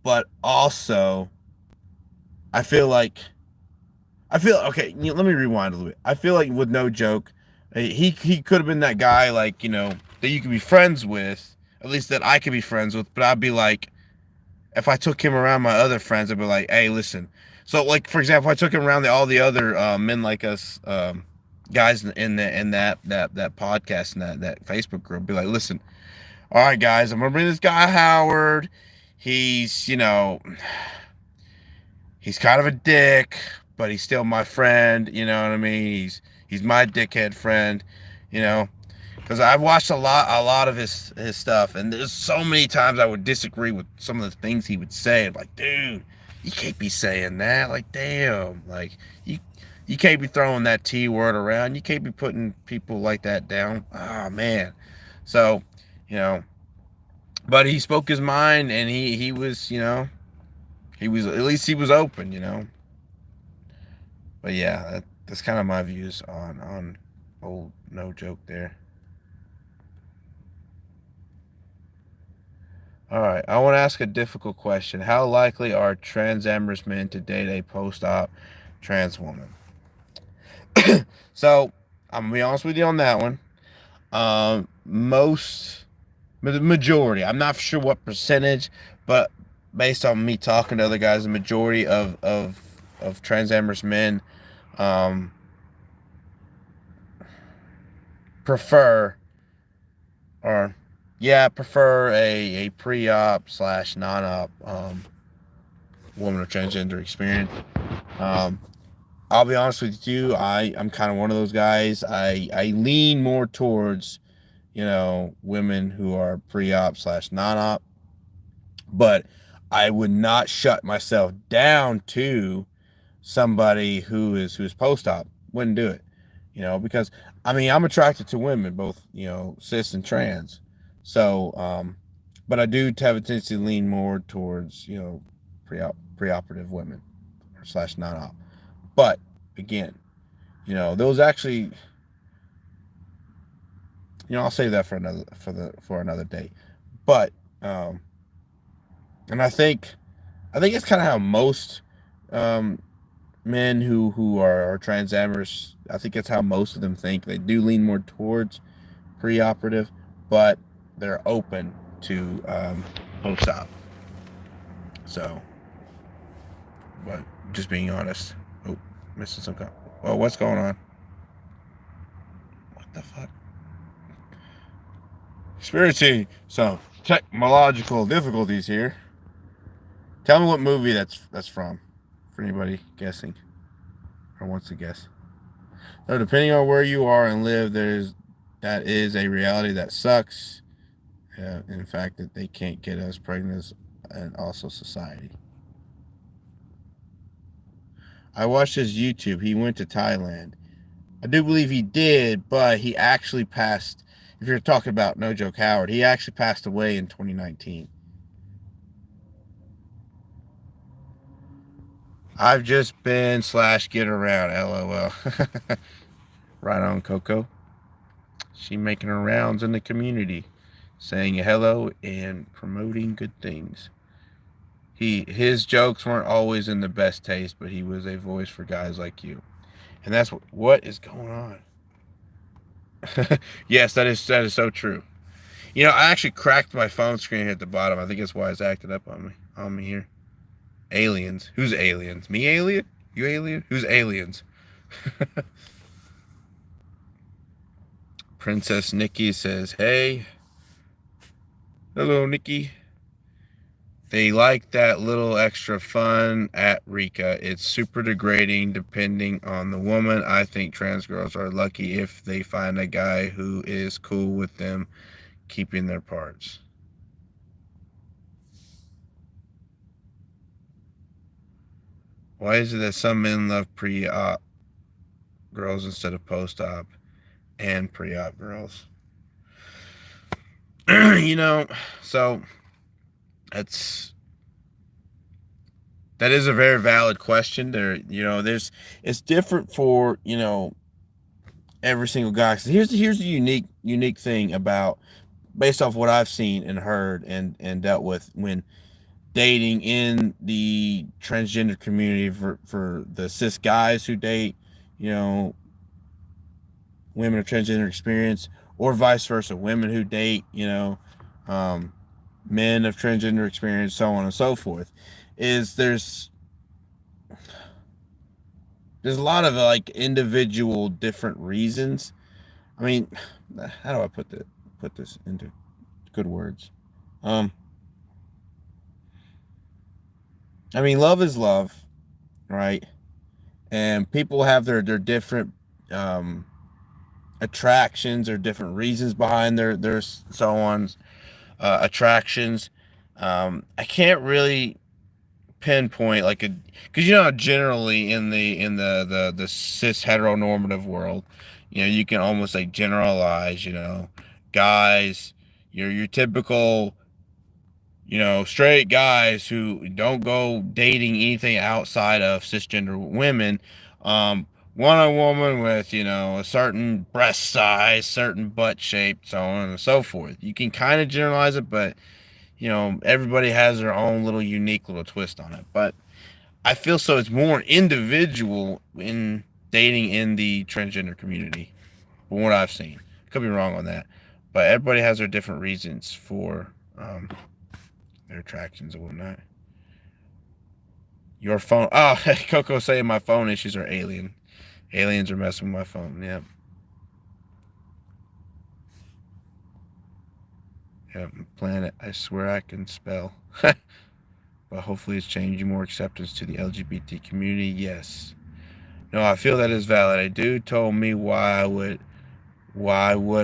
but also okay. Let me rewind a little bit. I feel like with No Joke, he could have been that guy, like, that you could be friends with, at least that I could be friends with. But I'd be like, if I took him around my other friends, I'd be like, hey, listen. So, like, for example, I took him around all the other Men Like Us guys in that podcast and that Facebook group. Be like, listen, all right, guys, I'm gonna bring this guy Howard. He's he's kind of a dick, but he's still my friend. You know what I mean? He's my dickhead friend. You know, because I've watched a lot of his stuff, and there's so many times I would disagree with some of the things he would say. I'm like, dude, you can't be saying that. Like, damn, like you can't be throwing that T word around. You can't be putting people like that down. Oh man. So, you know, but he spoke his mind, and he was, he was, at least he was open. But yeah, that's kind of my views on old No Joke there. All right, I want to ask a difficult question. How likely are trans amorous men to date a post-op trans woman? So I'm gonna be honest with you on that one. The majority. I'm not sure what percentage, but based on me talking to other guys, the majority of trans amorous men um, prefer or prefer a pre-op / non-op woman of transgender experience. I'll be honest with you, I'm kind of one of those guys. I lean more towards, women who are pre-op / non-op, but I would not shut myself down to somebody who's post-op. Wouldn't do it, because I mean, I'm attracted to women, both, cis and trans. So, but I do have a tendency to lean more towards, preoperative women or / non-op. But again, those actually, I'll save that for another day. But and I think it's kind of how most men who are trans amorous, I think that's how most of them think. They do lean more towards preoperative, but they're open to post-op. So, but just being honest. Oh, missing some. Well, what's going on? What the fuck? Experiencing some technological difficulties here. Tell me what movie that's from, for anybody guessing or wants to guess. So, depending on where you are and live, that is a reality that sucks. In fact, that they can't get us pregnant, and also society. I watched his YouTube. He went to Thailand. I do believe he did, but he actually passed. If you're talking about No Joke Howard, he actually passed away in 2019. I've just been slash get around, lol. Right on, Coco. She making her rounds in the community, saying hello and promoting good things. His jokes weren't always in the best taste, but he was a voice for guys like you. And that's what is going on. Yes, that is so true. You know, I actually cracked my phone screen here at the bottom. I think that's why it's acting up on me here. Aliens. Who's aliens? Me alien? You alien? Who's aliens? Princess Nikki says, "Hey, hello, Nikki." They like that little extra fun at Rika. It's super degrading depending on the woman. I think trans girls are lucky if they find a guy who is cool with them keeping their parts. Why is it that some men love pre-op girls instead of post-op and pre-op girls? You know, so that's that is a very valid question. It's different for every single guy. So here's the unique thing about, based off what I've seen and heard and dealt with when dating in the transgender community, for the cis guys who date, you know, women of transgender experience, or vice versa, women who date, um, men of transgender experience, so on and so forth, is there's a lot of like individual different reasons. I mean, how do I put this into good words? Um, I mean, love is love, right? And people have their different um, attractions or different reasons behind their so on attractions. I can't really pinpoint like a, because generally in the cis heteronormative world, you can almost like generalize, guys, your typical, straight guys who don't go dating anything outside of cisgender women, um, want a woman with, a certain breast size, certain butt shape, so on and so forth. You can kind of generalize it, but everybody has their own little unique little twist on it. But I feel so it's more individual in dating in the transgender community, from what I've seen. Could be wrong on that, but everybody has their different reasons for their attractions and whatnot. Your phone. Oh, Coco saying my phone issues are alien. Aliens are messing with my phone. Yep. Yep. Planet. I swear I can spell. But hopefully it's changing more acceptance to the LGBT community. Yes. No, I feel that is valid. A dude told me why would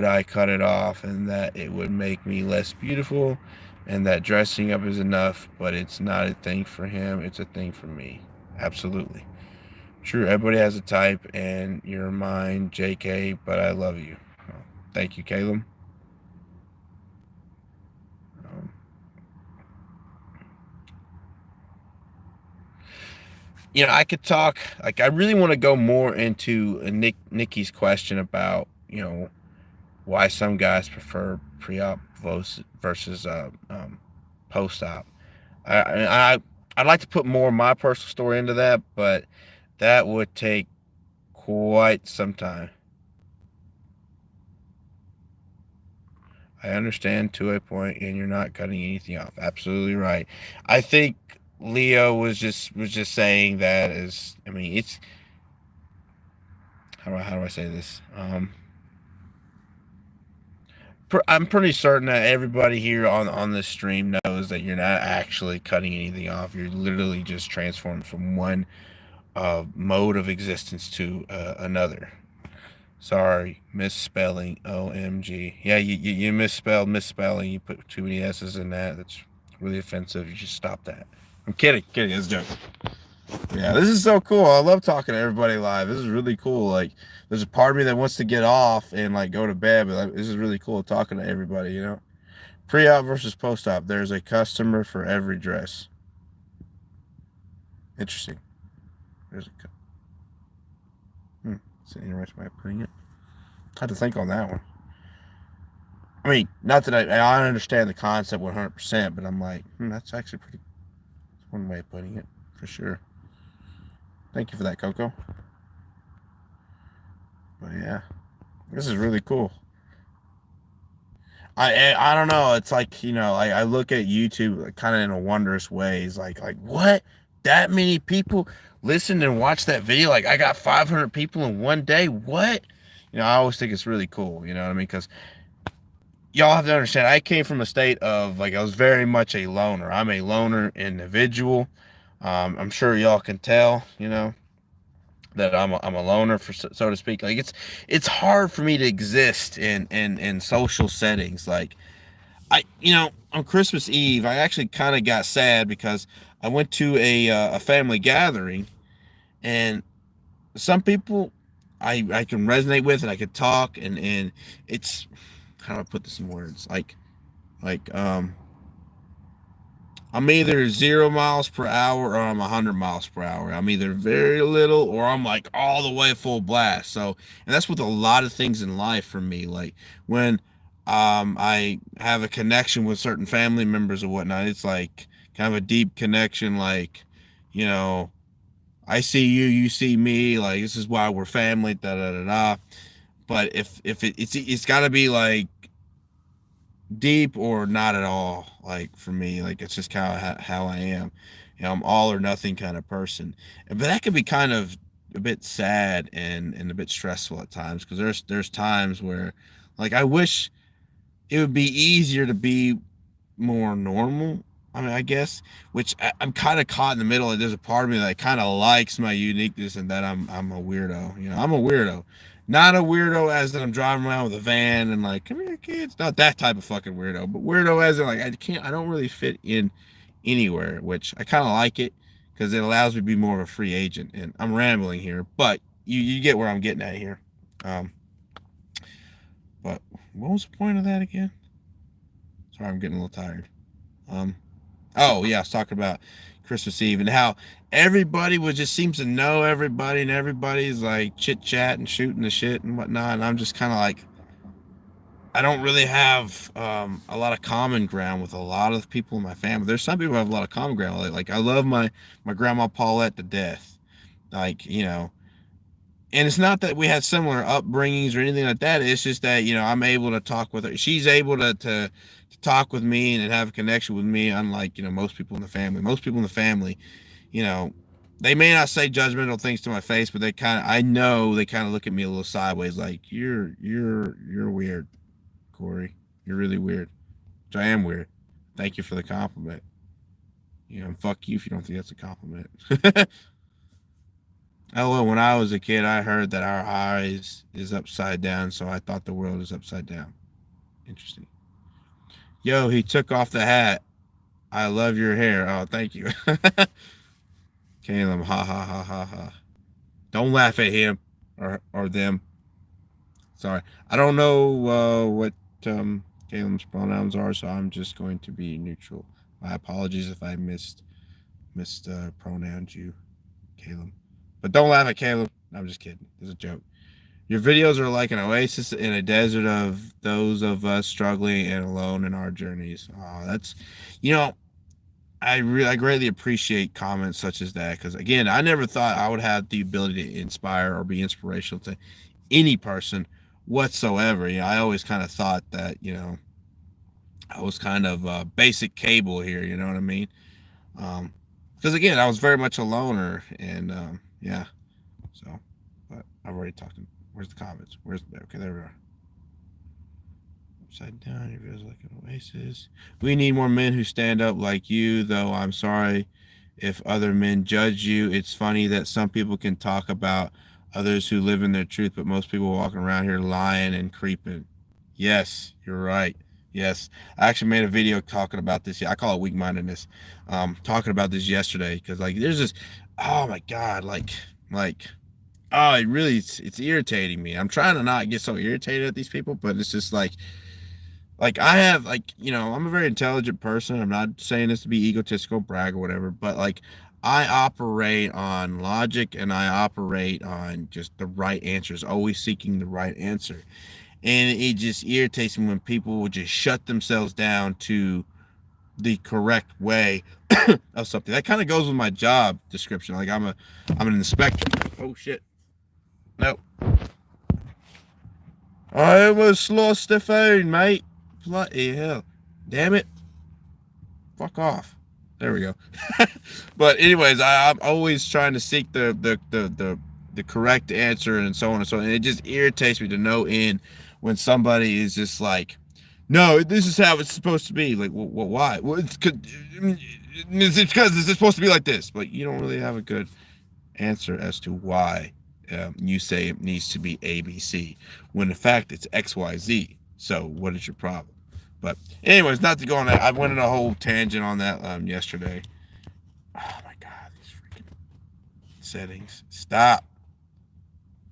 I cut it off, and that it would make me less beautiful, and that dressing up is enough, but it's not a thing for him, it's a thing for me. Absolutely. True, everybody has a type, and you're mine, JK, but I love you. Well, thank you, Caleb. Um, I could talk, like, I really want to go more into Nikki's question about, why some guys prefer pre-op versus post-op. I'd like to put more of my personal story into that, but that would take quite some time. I understand to a point, and you're not cutting anything off. Absolutely right. I think Leo was just saying that as, I mean, it's, how do I say this? I'm pretty certain that everybody here on this stream knows that you're not actually cutting anything off. You're literally just transformed from one mode of existence to another. Sorry, misspelling. OMG. Yeah, you misspelling. You put too many S's in that. That's really offensive. You should stop that. I'm kidding. It's a joke. Yeah, this is so cool. I love talking to everybody live. This is really cool. Like, there's a part of me that wants to get off and like go to bed, but like, this is really cool talking to everybody. Pre-op versus post-op. There's a customer for every dress. Interesting. There's a. It's an interesting way of putting it. I had to think on that one. I mean, not that I understand the concept 100%, but I'm like, that's actually pretty. That's one way of putting it for sure. Thank you for that, Coco. But yeah, this is really cool. I don't know. It's like, I look at YouTube kind of in a wondrous ways. Like what? That many people listened and watched that video? Like I got 500 people in one day. What? I always think it's really cool. You know what I mean? Because y'all have to understand, I came from a state of like I was very much a loner. I'm a loner individual. I'm sure y'all can tell. That I'm a loner, for so to speak. Like it's hard for me to exist in social settings. Like on Christmas Eve, I actually kind of got sad because I went to a family gathering, and some people I can resonate with, and I could talk, and it's, how do I put this in words? Like I'm either 0 miles per hour or I'm 100 miles per hour. I'm either very little or I'm like all the way full blast. So, and that's with a lot of things in life for me. Like when I have a connection with certain family members or whatnot, it's like kind of a deep connection. Like, you know, I see you, you see me. Like this is why we're family. Da da da da. But if it's got to be like deep or not at all. Like for me, like it's just kind of how I am. I'm all or nothing kind of person. But that can be kind of a bit sad and a bit stressful at times, because there's times where like I wish it would be easier to be more normal. I mean, I guess, which I'm kind of caught in the middle. There's a part of me that kind of likes my uniqueness and that I'm a weirdo. I'm a weirdo. Not a weirdo as that I'm driving around with a van and like, come here, kids. Not that type of fucking weirdo, but weirdo as in like I don't really fit in anywhere, which I kind of like it because it allows me to be more of a free agent. And I'm rambling here, but you get where I'm getting at here. Um, but what was the point of that again? Sorry, I'm getting a little tired. Um, Oh yeah, I was talking about Christmas Eve and how everybody would just seems to know everybody, and everybody's like chit chat and shooting the shit and whatnot. And I'm just kind of like, I don't really have a lot of common ground with a lot of people in my family. There's some people who have a lot of common ground. Like I love my grandma Paulette to death. Like and it's not that we had similar upbringings or anything like that. It's just that I'm able to talk with her. She's able to talk with me and have a connection with me, unlike most people in the family. Most people in the family, you know, they may not say judgmental things to my face, but I know they kind of look at me a little sideways, like you're weird, Corey. You're really weird. Which I am weird. Thank you for the compliment. Fuck you if you don't think that's a compliment. Oh, well, when I was a kid, I heard that our eyes is upside down, so I thought the world is upside down. Interesting. Yo, he took off the hat. I love your hair. Oh, thank you. Caleb, ha ha ha ha ha. Don't laugh at him or them. Sorry. I don't know what Caleb's pronouns are, so I'm just going to be neutral. My apologies if I missed pronouns you, Caleb. But don't laugh at Caleb. I'm just kidding. It's a joke. Your videos are like an oasis in a desert of those of us struggling and alone in our journeys. Oh, that's, you know, I greatly appreciate comments such as that, because again, I never thought I would have the ability to inspire or be inspirational to any person whatsoever. I always kind of thought that I was kind of basic cable here. You know what I mean? Because again, I was very much a loner, and yeah. So, but I've already talked. Where's the comments? Okay, there we are. Upside down, it feels like an oasis. We need more men who stand up like you, though I'm sorry if other men judge you. It's funny that some people can talk about others who live in their truth, but most people walking around here lying and creeping. Yes, you're right. Yes. I actually made a video talking about this. Yeah, I call it weak-mindedness. Talking about this yesterday, because like there's this, oh my God, like oh, it's irritating me. I'm trying to not get so irritated at these people, but it's just like I have I'm a very intelligent person. I'm not saying this to be egotistical, brag or whatever, but like I operate on logic and I operate on just the right answers, always seeking the right answer. And it just irritates me when people will just shut themselves down to the correct way of something. That kind of goes with my job description. Like I'm an inspector. Oh shit. No. I almost lost the phone, mate. Bloody hell. Damn it. Fuck off. There we go. But anyways, I'm always trying to seek the correct answer and so on and so on. And it just irritates me to no end when somebody is just like, no, this is how it's supposed to be. Like, well, why? Well, it's because it's supposed to be like this. But you don't really have a good answer as to why you say it needs to be ABC when in fact it's XYZ. So what is your problem? But anyways, not to go on that. I went on a whole tangent on that yesterday. Oh my god, these freaking settings. Stop.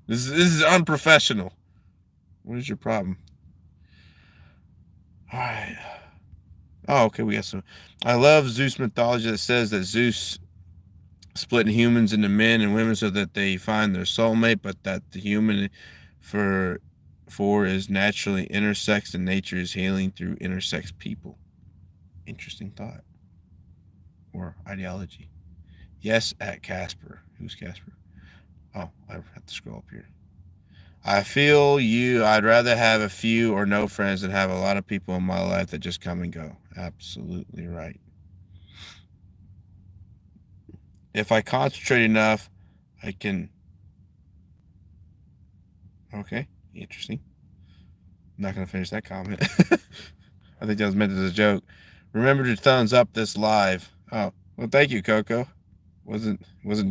This is unprofessional. What is your problem? All right. Oh, okay. We got some. I love Zeus mythology that says that Zeus splitting humans into men and women so that they find their soulmate, but that the human for is naturally intersex and nature is healing through intersex people. Interesting thought or ideology. Yes, at Casper. Who's Casper? Oh, I have to scroll up here. I feel you. I'd rather have a few or no friends than have a lot of people in my life that just come and go. Absolutely right. If I concentrate enough, I can. Okay, interesting. I'm not going to finish that comment. I think that was meant as a joke. Remember to thumbs up this live. Oh, well, thank you, Coco. Wasn't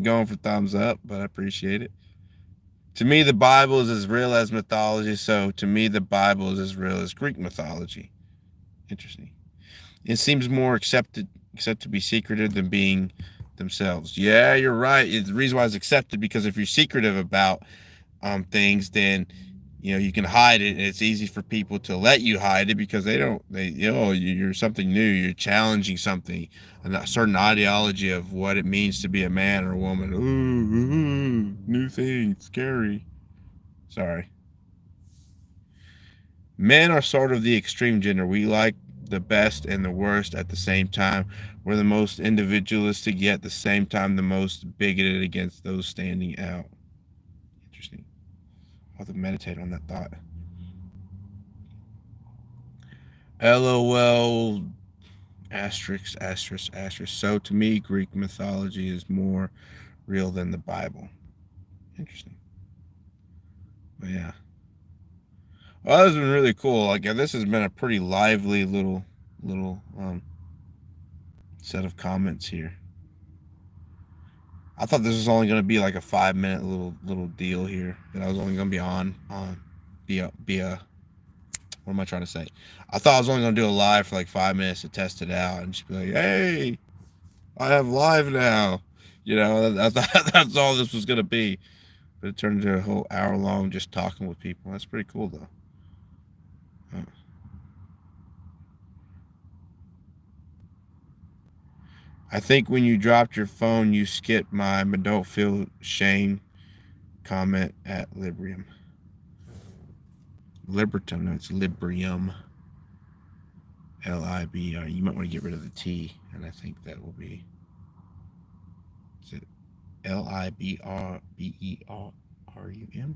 going for thumbs up, but I appreciate it. To me, the Bible is as real as mythology, so to me, the Bible is as real as Greek mythology. Interesting. It seems more accepted to be secretive than being themselves. Yeah, you're right. The reason why it's accepted because if you're secretive about things, then you can hide it, and it's easy for people to let you hide it because you're something new. You're challenging something, a certain ideology of what it means to be a man or a woman. Ooh, new thing, scary. Sorry. Men are sort of the extreme gender. We like the best and the worst at the same time. We're the most individualistic, yet at the same time the most bigoted against those standing out. Interesting. I'll have to meditate on that thought. LOL, asterisk, asterisk, asterisk. So to me, Greek mythology is more real than the Bible. Interesting. But yeah. Well, this has been really cool. Like this has been a pretty lively little set of comments here. I thought this was only going to be like a 5-minute little deal here that I was only going to be on be a what am I trying to say? I thought I was only going to do a live for like 5 minutes to test it out and just be like, hey, I have live now. That's all this was going to be. But it turned into a whole hour long just talking with people. That's pretty cool though. I think when you dropped your phone, you skipped my don't feel shame comment at Librium. Libertum, no, it's Librium. Libr. You might want to get rid of the T, and I think that will be. Is it Librerum?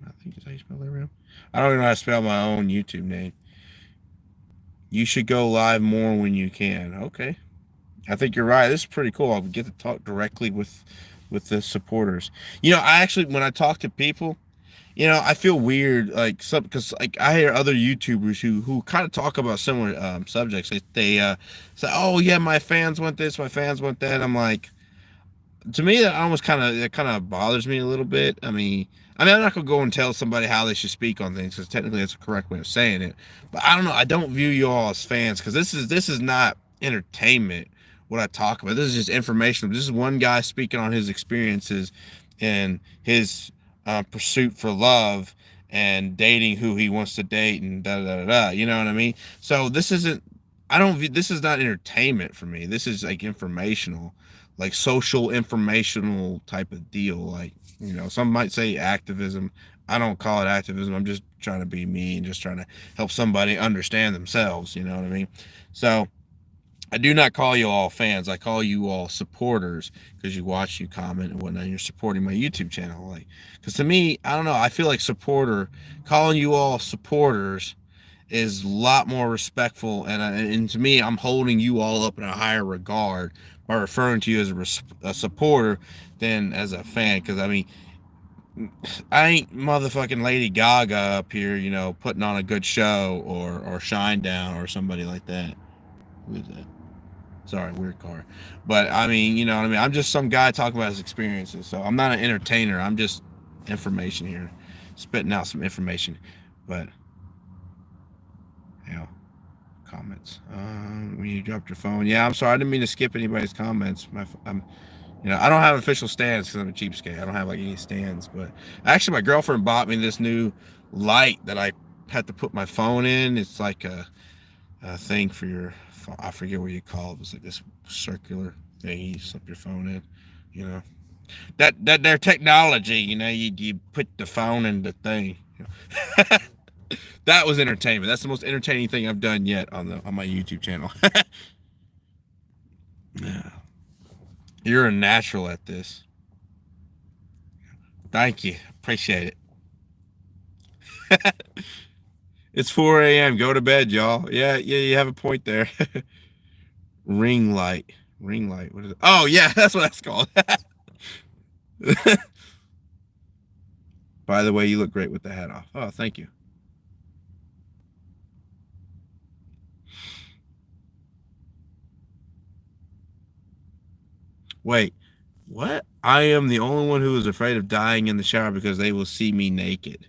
I think is how you spell Librium. I don't even know how to spell my own YouTube name. You should go live more when you can. Okay. I think you're right. This is pretty cool. I'll get to talk directly with the supporters. I actually, when I talk to people, I feel weird, like because like I hear other YouTubers who kind of talk about similar subjects. They say, "Oh yeah, my fans want this, my fans want that." I'm like, to me, that almost kind of bothers me a little bit. I'm not gonna go and tell somebody how they should speak on things because technically that's the correct way of saying it. But I don't know. I don't view you all as fans because this is not entertainment. What I talk about, this is just information. This is one guy speaking on his experiences and his pursuit for love and dating who he wants to date and da da da da. You know what I mean? So this isn't. I don't. This is not entertainment for me. This is like informational. like social informational type of deal. Like, you know, some might say activism. I don't call it activism. I'm just trying to be me and just trying to help somebody understand themselves. You know what I mean? So I do not call you all fans. I call you all supporters because you watch, you comment, and whatnot. And you're supporting my YouTube channel. Like, because to me, I don't know. I feel like calling you all supporters is a lot more respectful, and to me, I'm holding you all up in a higher regard by referring to you as a supporter than as a fan. Because I mean, I ain't motherfucking Lady Gaga up here, you know, putting on a good show or Shine Down or somebody like that. Who is that? Sorry, weird car. But I mean, you know what I mean? I'm just some guy talking about his experiences. So I'm not an entertainer. I'm just information here, spitting out some information. But, you know, comments. When you dropped your phone. Yeah, I'm sorry. I didn't mean to skip anybody's comments. You know, I don't have official stands because I'm a cheapskate. I don't have like any stands. But actually, my girlfriend bought me this new light that I had to put my phone in. It's like a thing for your, I forget what you call it. It's like this circular thing you slip your phone in, you know. That their technology, you know, you put the phone in the thing. That was entertainment. That's the most entertaining thing I've done yet on my YouTube channel. Yeah. You're a natural at this. Thank you. Appreciate it. It's 4 a.m. Go to bed, y'all. Yeah, you have a point there. Ring light. Ring light. What is it? Oh, yeah, that's what that's called. By the way, you look great with the hat off. Oh, thank you. Wait, what? I am the only one who is afraid of dying in the shower because they will see me naked.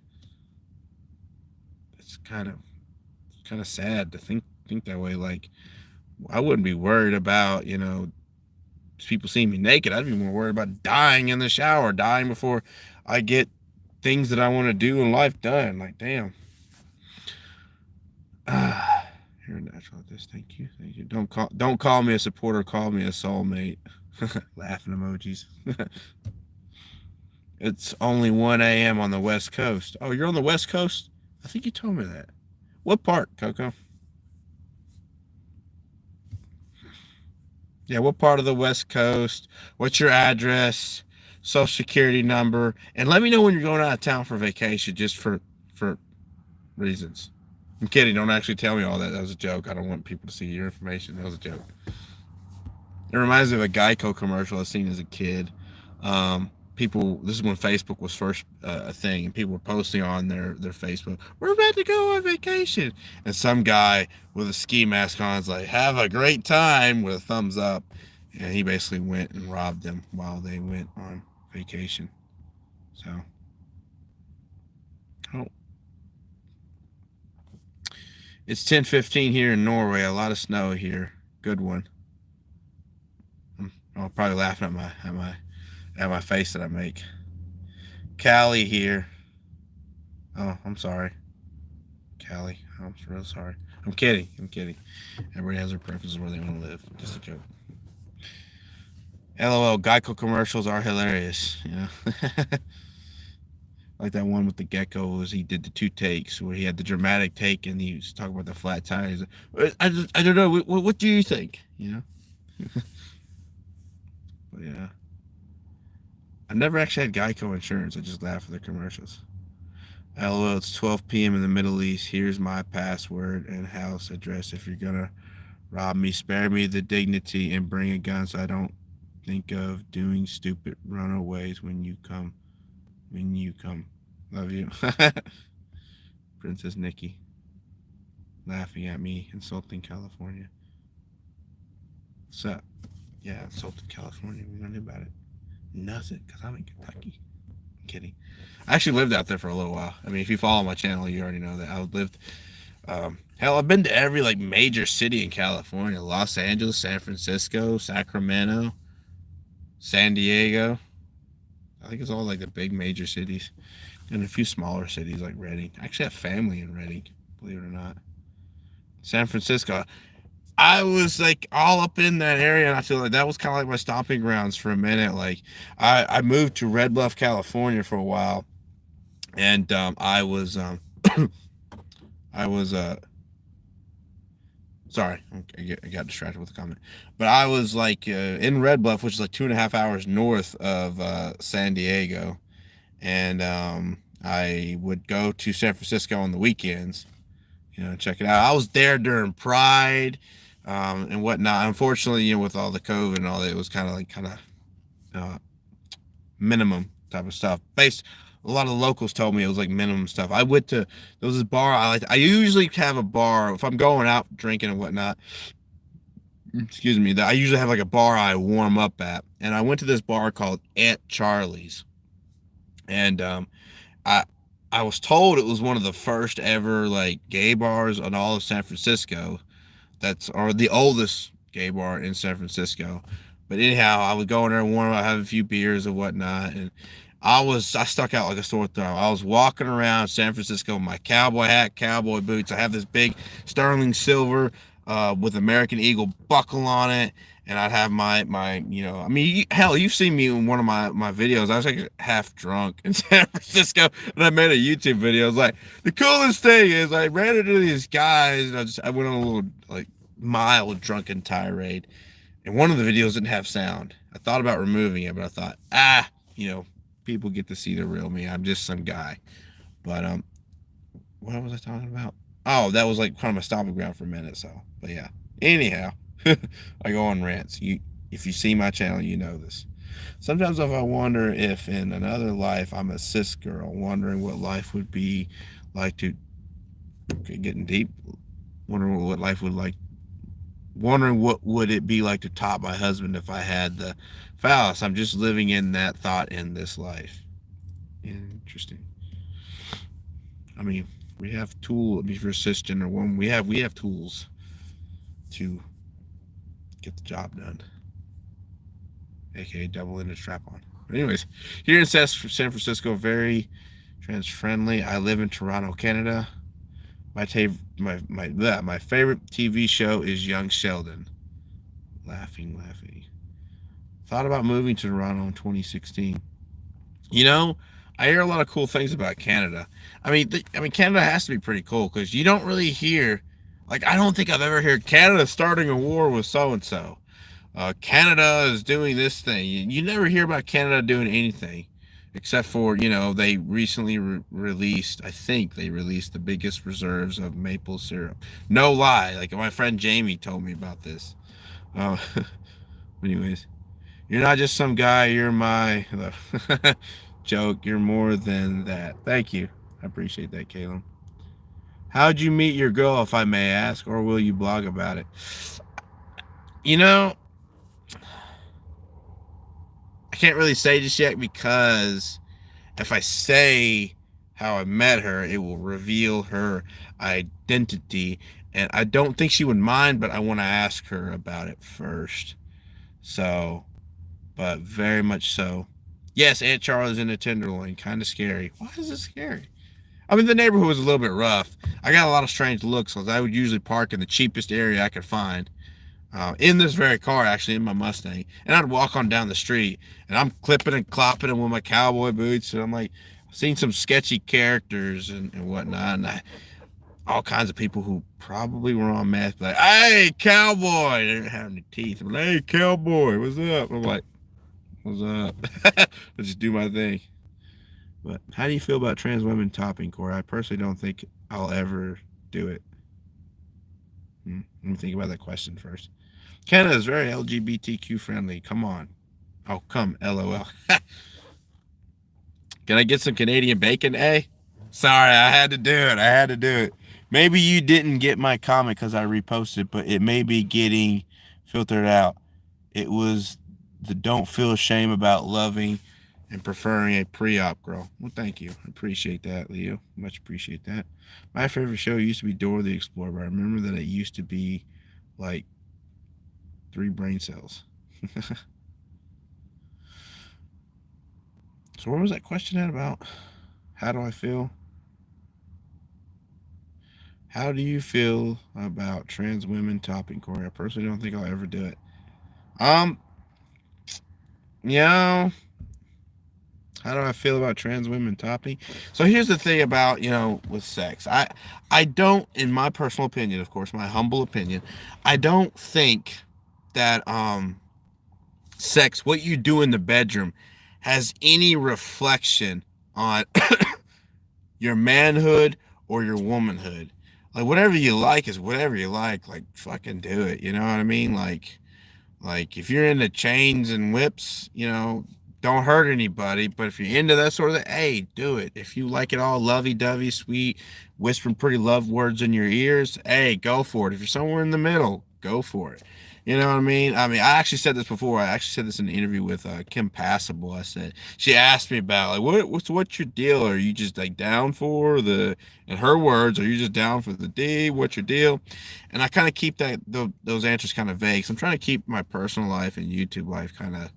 It's kind of sad to think that way. Like, I wouldn't be worried about, you know, people seeing me naked. I'd be more worried about dying in the shower, dying before I get things that I want to do in life done. Like, damn. You're natural at this. Thank you. Thank you. Don't call me a supporter. Call me a soulmate. Laughing emojis. It's only 1 a.m. on the West Coast. Oh, you're on the West Coast? I think you told me that. What part, Coco? Yeah, what part of the West Coast? What's your address? Social security number? And let me know when you're going out of town for vacation, just for reasons. I'm kidding. Don't actually tell me all that. That was a joke. I don't want people to see your information. That was a joke. It reminds me of a Geico commercial I seen as a kid. People, this is when Facebook was first a thing, and people were posting on their Facebook, "We're about to go on vacation," and some guy with a ski mask on is like, "Have a great time," with a thumbs up, and he basically went and robbed them while they went on vacation. So, oh, it's 10:15 here in Norway. A lot of snow here. Good one. I'm probably laughing at my face that I make. Callie here. Oh, I'm sorry. Callie. I'm real sorry. I'm kidding. I'm kidding. Everybody has their preferences where they want to live. Just a joke. LOL. Geico commercials are hilarious. You know, like that one with the geckos. He did the 2 takes where he had the dramatic take and he was talking about the flat tires. I don't know. What do you think? You know. But yeah, I've never actually had Geico insurance. I just laugh at the commercials. LOL, it's 12 p.m. in the Middle East. Here's my password and house address. If you're gonna rob me, spare me the dignity and bring a gun so I don't think of doing stupid runaways when you come. When you come. Love you. Princess Nikki. Laughing at me, insulting California. What's up? Yeah, insulting California. What are you gonna do about it? Nothing, because I'm in Kentucky. I'm kidding. I actually lived out there for a little while. I mean, if you follow my channel, you already know that I lived. Hell, I've been to every like major city in California: Los Angeles, San Francisco, Sacramento, San Diego. I think it's all like the big major cities, and a few smaller cities like Redding. I actually have family in Redding, believe it or not. San Francisco. I was like all up in that area, and I feel like that was kind of like my stomping grounds for a minute. Like I moved to Red Bluff, California for a while, and I was sorry, I got distracted with a comment, but I was like in Red Bluff, which is like 2.5 hours north of San Diego, and I would go to San Francisco on the weekends, check it out. I was there during Pride, and whatnot. Unfortunately, with all the COVID and all that, it was kind of uh, minimum type of stuff. Based, a lot of the locals told me it was like minimum stuff. I went to there was this bar. I usually have a bar if I'm going out drinking and whatnot. Excuse me. That I usually have like a bar I warm up at, and I went to this bar called Aunt Charlie's, and I I was told it was one of the first ever like gay bars in all of San Francisco. That's or the oldest gay bar in San Francisco. But anyhow, I would go in there and warm up, have a few beers and whatnot, and I stuck out like a sore thumb. I was walking around San Francisco with my cowboy hat, cowboy boots. I have this big sterling silver with American Eagle buckle on it, and I'd have my I mean, hell, you've seen me in one of my videos. I was like half drunk in San Francisco, and I made a YouTube video. It was like the coolest thing is I ran into these guys, and I went on a little like mild drunken tirade, and one of the videos didn't have sound. I thought about removing it, but I thought, you know, people get to see the real me. I'm just some guy. But what was I talking about? Oh, that was like kind of my stomping ground for a minute. So, but yeah. Anyhow, I go on rants. If you see my channel, you know this. Sometimes if I wonder if in another life I'm a cis girl, wondering what life would be like to getting deep, wondering what life would like, wondering what would it be like to top my husband if I had the phallus. I'm just living in that thought in this life. Interesting. I mean, we have tools. I mean, if you're a cisgender woman, we have tools to get the job done, aka double-ended strap-on. But anyways, here in San Francisco, very trans friendly. I live in Toronto, Canada. My favorite TV show is Young Sheldon. Laughing. Thought about moving to Toronto in 2016. You know, I hear a lot of cool things about Canada. I mean, Canada has to be pretty cool because you don't really hear, like, I don't think I've ever heard Canada starting a war with so and so. Canada is doing this thing. You never hear about Canada doing anything, except for they recently released. I think they released the biggest reserves of maple syrup. No lie. Like my friend Jamie told me about this. Uh, anyways. You're not just some guy, you're my joke. You're more than that. Thank you. I appreciate that, Caleb. How'd you meet your girl, if I may ask, or will you blog about it? You know, I can't really say just yet because if I say how I met her, it will reveal her identity. And I don't think she would mind, but I want to ask her about it first. So, but very much so. Yes, Aunt Charlie's in a Tenderloin. Kind of scary. Why is it scary? I mean, the neighborhood was a little bit rough. I got a lot of strange looks because I would usually park in the cheapest area I could find. In this very car, actually, in my Mustang. And I'd walk on down the street, and I'm clipping and clopping them with my cowboy boots. And I'm like, I've seen some sketchy characters and whatnot. And all kinds of people who probably were on meth. Like, hey, cowboy. They didn't have any teeth. I'm like, hey, cowboy, what's up? I'm like, what's up? I just do my thing. But how do you feel about trans women topping, Corey? I personally don't think I'll ever do it. Let me think about that question first. Canada is very LGBTQ friendly. Come on. Oh, come. LOL. Can I get some Canadian bacon, eh? Sorry, I had to do it. I had to do it. Maybe you didn't get my comment because I reposted, but it may be getting filtered out. It was the don't feel shame about loving and preferring a pre-op girl. Well, thank you. I appreciate that, Leo. Much appreciate that. My favorite show used to be Dora the Explorer, but I remember that it used to be like 3 brain cells. So where was that question at about? How do I feel? How do you feel about trans women topping Corey? I personally don't think I'll ever do it. Um, you know, how do I feel about trans women topping? So here's the thing about, with sex. I don't, in my personal opinion, of course, my humble opinion, I don't think that sex, what you do in the bedroom, has any reflection on your manhood or your womanhood. Like whatever you like is whatever you like. Like fucking do it. You know what I mean? Like if you're into chains and whips, don't hurt anybody. But if you're into that sort of thing, hey, do it. If you like it all lovey-dovey, sweet, whispering pretty love words in your ears, hey, go for it. If you're somewhere in the middle, go for it. You know what I mean? I I actually said this before. I actually said this in an interview with Kim Passable. I said she asked me about like what's your deal? Are you just like down for the? In her words, are you just down for the D? What's your deal? And I kind of keep those answers kind of vague. So I'm trying to keep my personal life and YouTube life kind of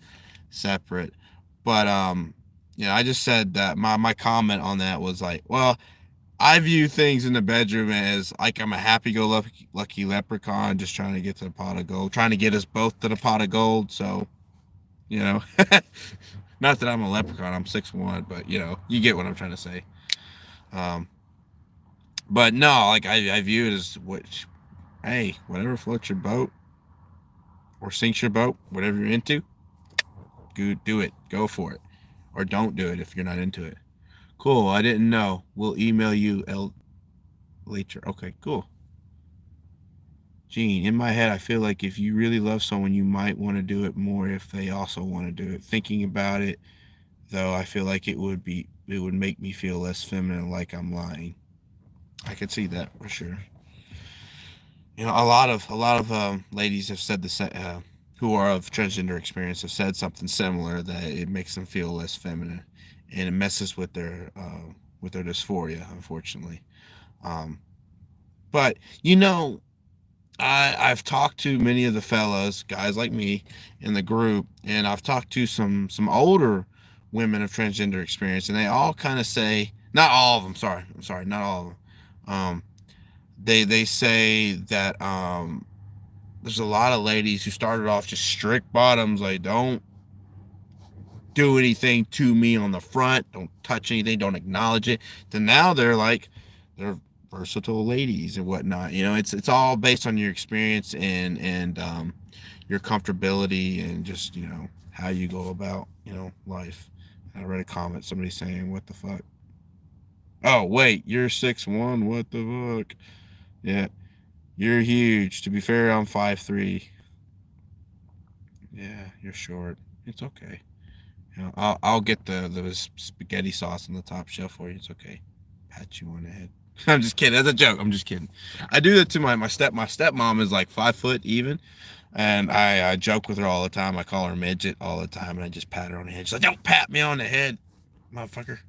separate. But I just said that my comment on that was like, well, I view things in the bedroom as like I'm a happy-go-lucky leprechaun just trying to get to the pot of gold, trying to get us both to the pot of gold. So, you know, not that I'm a leprechaun, I'm 6'1", but you get what I'm trying to say. Um, but no, like I view it as hey, whatever floats your boat or sinks your boat, whatever you're into, do it, go for it, or don't do it if you're not into it. Cool, I didn't know. We'll email you later. Okay, cool. Gene, in my head, I feel like if you really love someone, you might want to do it more if they also want to do it. Thinking about it, though, I feel like it would make me feel less feminine, like I'm lying. I could see that for sure. A lot of ladies have said who are of transgender experience have said something similar that it makes them feel less feminine, and it messes with their dysphoria, unfortunately. Um, but I've talked to many of the fellas, guys like me, in the group, and I've talked to some older women of transgender experience, and they all kind of say, not all of them, sorry, I'm sorry, not all of them. They say that there's a lot of ladies who started off just strict bottoms, like don't do anything to me on the front, don't touch anything, don't acknowledge it. Then now they're versatile ladies and whatnot. It's all based on your experience and your comfortability and just how you go about life. I read a comment, somebody saying, "What the fuck?" Oh wait, you're 6'1". What the fuck? Yeah, you're huge. To be fair, I'm 5'3". Yeah, you're short. It's okay. I'll get the spaghetti sauce on the top shelf for you. It's okay. Pat you on the head. I'm just kidding. That's a joke. I'm just kidding. I do that to my stepmom is like 5 foot even, and I joke with her all the time. I call her midget all the time, and I just pat her on the head. She's like, "Don't pat me on the head, motherfucker."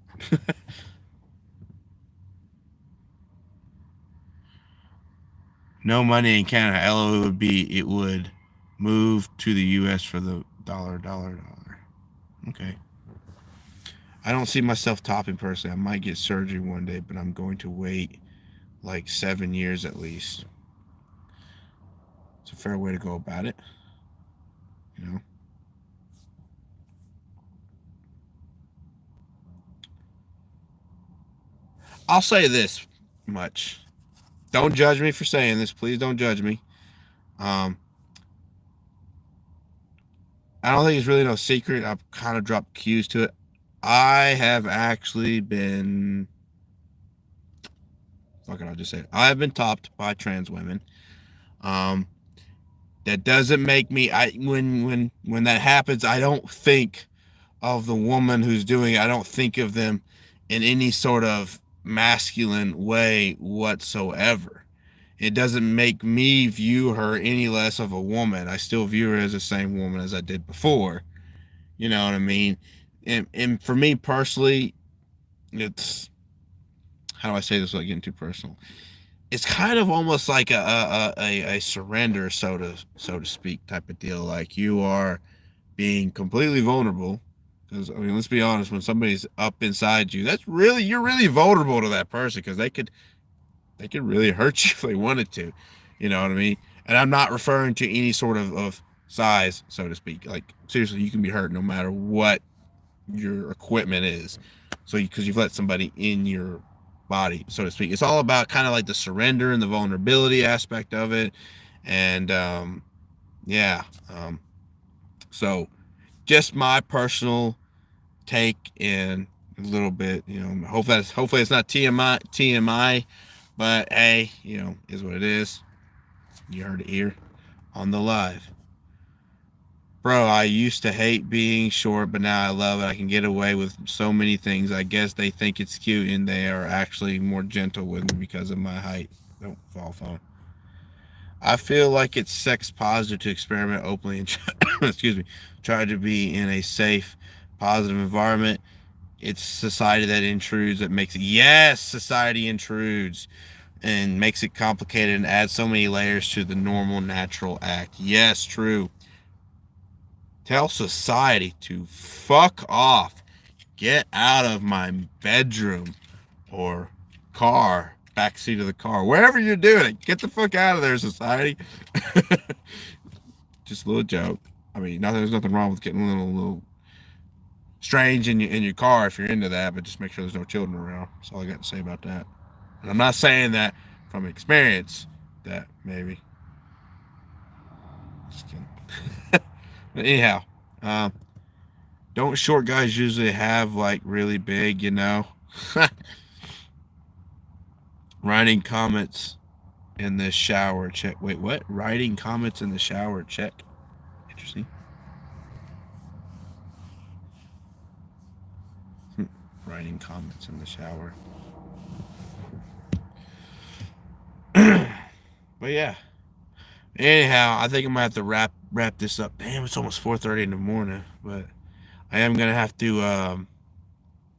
No money in Canada. LO would be it would move to the U.S. for the dollar. Okay. I don't see myself topping personally. I might get surgery one day, but I'm going to wait like 7 years at least. It's a fair way to go about it, you know. I'll say this much. Don't judge me for saying this. Please don't judge me. Um, I don't think it's really no secret. I've kind of dropped cues to it. I have actually been. Fuck it, I'll just say it. I have been topped by trans women. Um, that doesn't make me. When that happens, I don't think of the woman who's doing it. I don't think of them in any sort of masculine way whatsoever. It doesn't make me view her any less of a woman. I still view her as the same woman as I did before. You know what I mean? And for me personally, it's how do I say this without getting too personal? It's kind of almost like a surrender, so to speak, type of deal. Like you are being completely vulnerable. Because let's be honest, when somebody's up inside you, you're really vulnerable to that person because they could they could really hurt you if they wanted to. You know what I mean? And I'm not referring to any sort of size, so to speak. Like, seriously, you can be hurt no matter what your equipment is. So, because you've let somebody in your body, so to speak. It's all about kind of like the surrender and the vulnerability aspect of it. And, yeah. So, just my personal take in a little bit, hopefully it's not TMI, but hey, is what it is. You heard it here on the live. Bro, I used to hate being short, but now I love it. I can get away with so many things. I guess they think it's cute and they are actually more gentle with me because of my height. Don't fall phone. I feel like it's sex positive to experiment openly and excuse me, try to be in a safe, positive environment. It's society that intrudes, that makes it. Yes, society intrudes and makes it complicated and adds so many layers to the normal, natural act. Yes, true. Tell society to fuck off. Get out of my bedroom or car, backseat of the car, wherever you're doing it. Get the fuck out of there, society. Just a little joke. I mean, there's nothing wrong with getting a little strange in your car if you're into that, but just make sure there's no children around. That's all I got to say about that. And I'm not saying that from experience. That maybe. Just kidding. But anyhow, don't short guys usually have like really big, writing comments in the shower check. Wait, what? Writing comments in the shower check. Interesting. Writing comments in the shower. But yeah. Anyhow, I think I'm gonna have to wrap this up. Damn, it's almost 4:30 in the morning, but I am gonna have to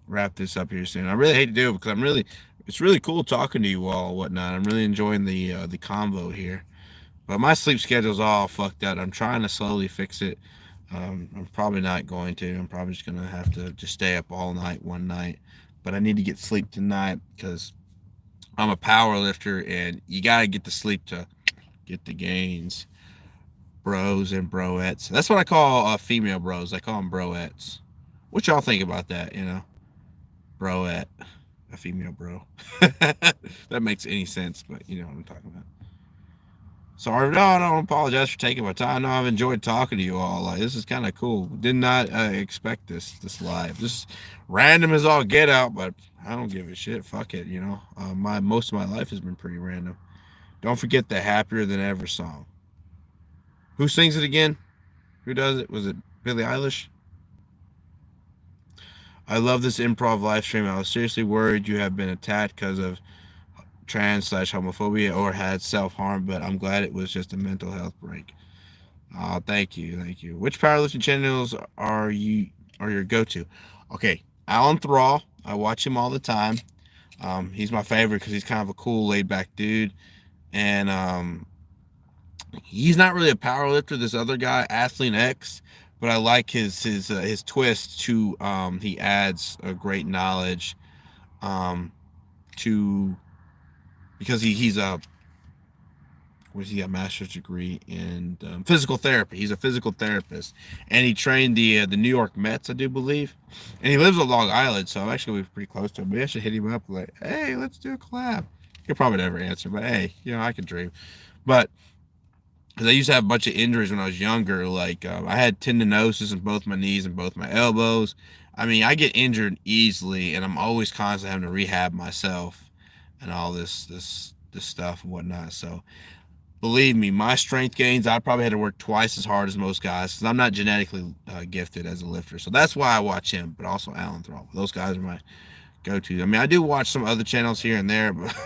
wrap this up here soon. I really hate to do it because it's really cool talking to you all and whatnot. I'm really enjoying the convo here, but my sleep schedule's all fucked up. I'm trying to slowly fix it. I'm probably not going to. I'm probably just gonna have to just stay up all night one night, but I need to get sleep tonight because I'm a power lifter and you gotta get to sleep to get the gains. Bros and broettes. That's what I call female bros. I call them broettes. What y'all think about that? Broette, a female bro. That makes any sense, but you know what I'm talking about. Sorry, no, I don't apologize for taking my time. No, I've enjoyed talking to you all. Like, this is kind of cool. Did not expect this live. Just random as all get out, but I don't give a shit. Fuck it, most of my life has been pretty random. Don't forget the Happier Than Ever song. Who sings it again? Who does it? Was it Billie Eilish? I love this improv live stream. I was seriously worried you have been attacked because of trans/homophobia or had self-harm, but I'm glad it was just a mental health break. Oh, thank you, thank you. Which powerlifting channels are your go-to? Okay, Alan Thrall. I watch him all the time. He's my favorite because he's kind of a cool, laid-back dude, and he's not really a power lifter. This other guy, Athlete X, but I like his twist to he adds a great knowledge to because he's a where's he got a master's degree in physical therapy. He's a physical therapist, and he trained the New York Mets, I do believe, and he lives on Long Island, so I'm actually pretty close to him. Maybe I should hit him up like, hey, let's do a collab. He'll probably never answer, but hey, I can dream. But because I used to have a bunch of injuries when I was younger. Like I had tendinosis in both my knees and both my elbows. I mean, I get injured easily, and I'm always constantly having to rehab myself and all this stuff and whatnot. So believe me, my strength gains, I probably had to work twice as hard as most guys because I'm not genetically gifted as a lifter. So that's why I watch him, but also Alan Thrall. Those guys are my go-to. I mean, I do watch some other channels here and there, but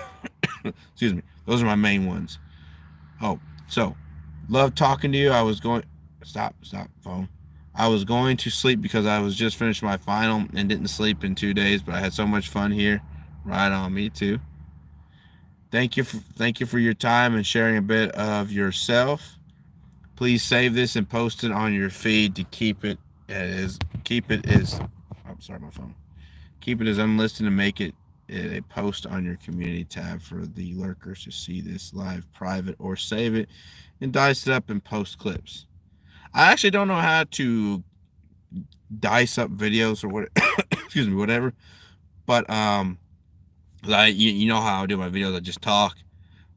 excuse me, those are my main ones. Oh, so love talking to you. I was going stop phone. I was going to sleep because I was just finished my final and didn't sleep in 2 days, but I had so much fun here. Right on, me too. Thank you for your time and sharing a bit of yourself. Please save this and post it on your feed to keep it as I'm sorry, my phone. Keep it as unlisted and make it a post on your community tab for the lurkers to see this live private or save it and dice it up and post clips. I actually don't know how to dice up videos or what excuse me, whatever. But you know how I do my videos, I just talk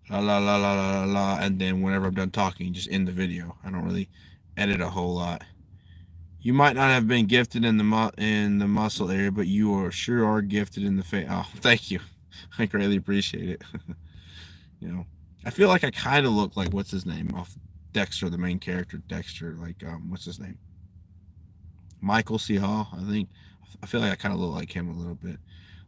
la la la la la la, and then whenever I'm done talking, just end the video. I don't really edit a whole lot. You might not have been gifted in the muscle area, but you sure are gifted in the face. Oh, thank you. I greatly appreciate it. You know, I feel like I kind of look like what's his name off Dexter, the main character Dexter. Like what's his name? Michael C. Hall. I think I feel like I kind of look like him a little bit.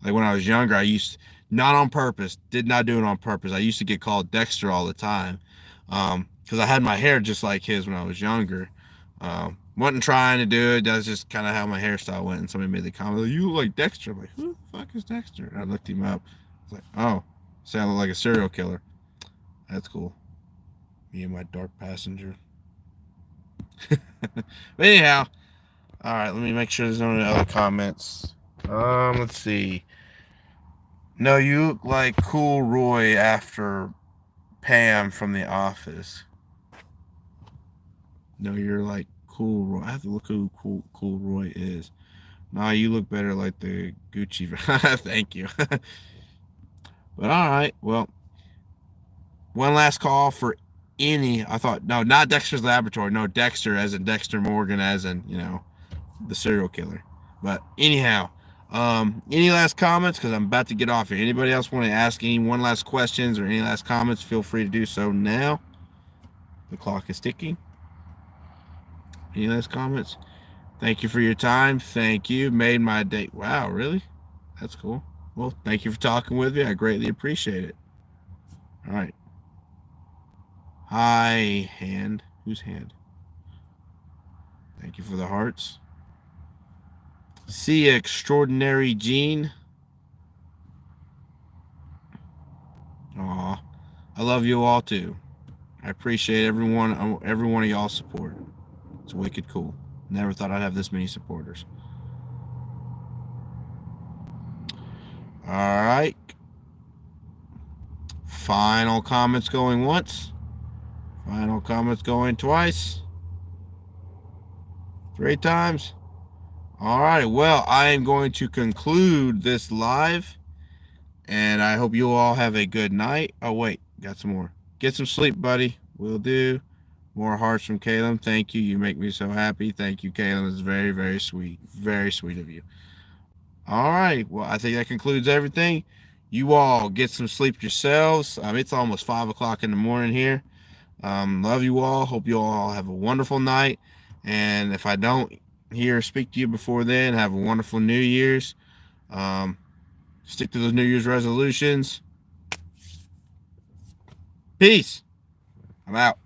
Like when I was younger, I used not on purpose, did not do it on purpose. I used to get called Dexter all the time because I had my hair just like his when I was younger. Wasn't trying to do it. That's just kind of how my hairstyle went. And somebody made the comment, like, "You look like Dexter." I'm like, "Who the fuck is Dexter?" And I looked him up. I was like, "Oh, say I look like a serial killer." That's cool. Me and my dark passenger. But anyhow, all right. Let me make sure there's no other comments. Let's see. No, you look like Cool Roy after Pam from The Office. No, you're like Cool Roy. I have to look who Cool Roy is. Nah, you look better like the Gucci. Thank you. But all right, well, one last call for any. I thought no, not Dexter's Laboratory. No, Dexter as in Dexter Morgan, as in the serial killer. But anyhow, any last comments? Because I'm about to get off here. Anybody else want to ask any one last questions or any last comments? Feel free to do so now. The clock is ticking. Any last comments? Thank you for your time. Thank you. Made my day. Wow, really? That's cool. Well, thank you for talking with me. I greatly appreciate it. All right. Hi, hand. Whose hand? Thank you for the hearts. See you, extraordinary Gene. Aw. I love you all too. I appreciate every one of y'all's support. It's wicked cool. Never thought I'd have this many supporters. All right. Final comments going once. Final comments going twice. 3 times. All right. Well, I am going to conclude this live. And I hope you all have a good night. Oh, wait. Got some more. Get some sleep, buddy. Will do. More hearts from Caleb. Thank you. You make me so happy. Thank you, Caleb. It's very, very sweet. Very sweet of you. All right. Well, I think that concludes everything. You all get some sleep yourselves. It's almost 5 o'clock in the morning here. Love you all. Hope you all have a wonderful night. And if I don't speak to you before then, have a wonderful New Year's. Stick to those New Year's resolutions. Peace. I'm out.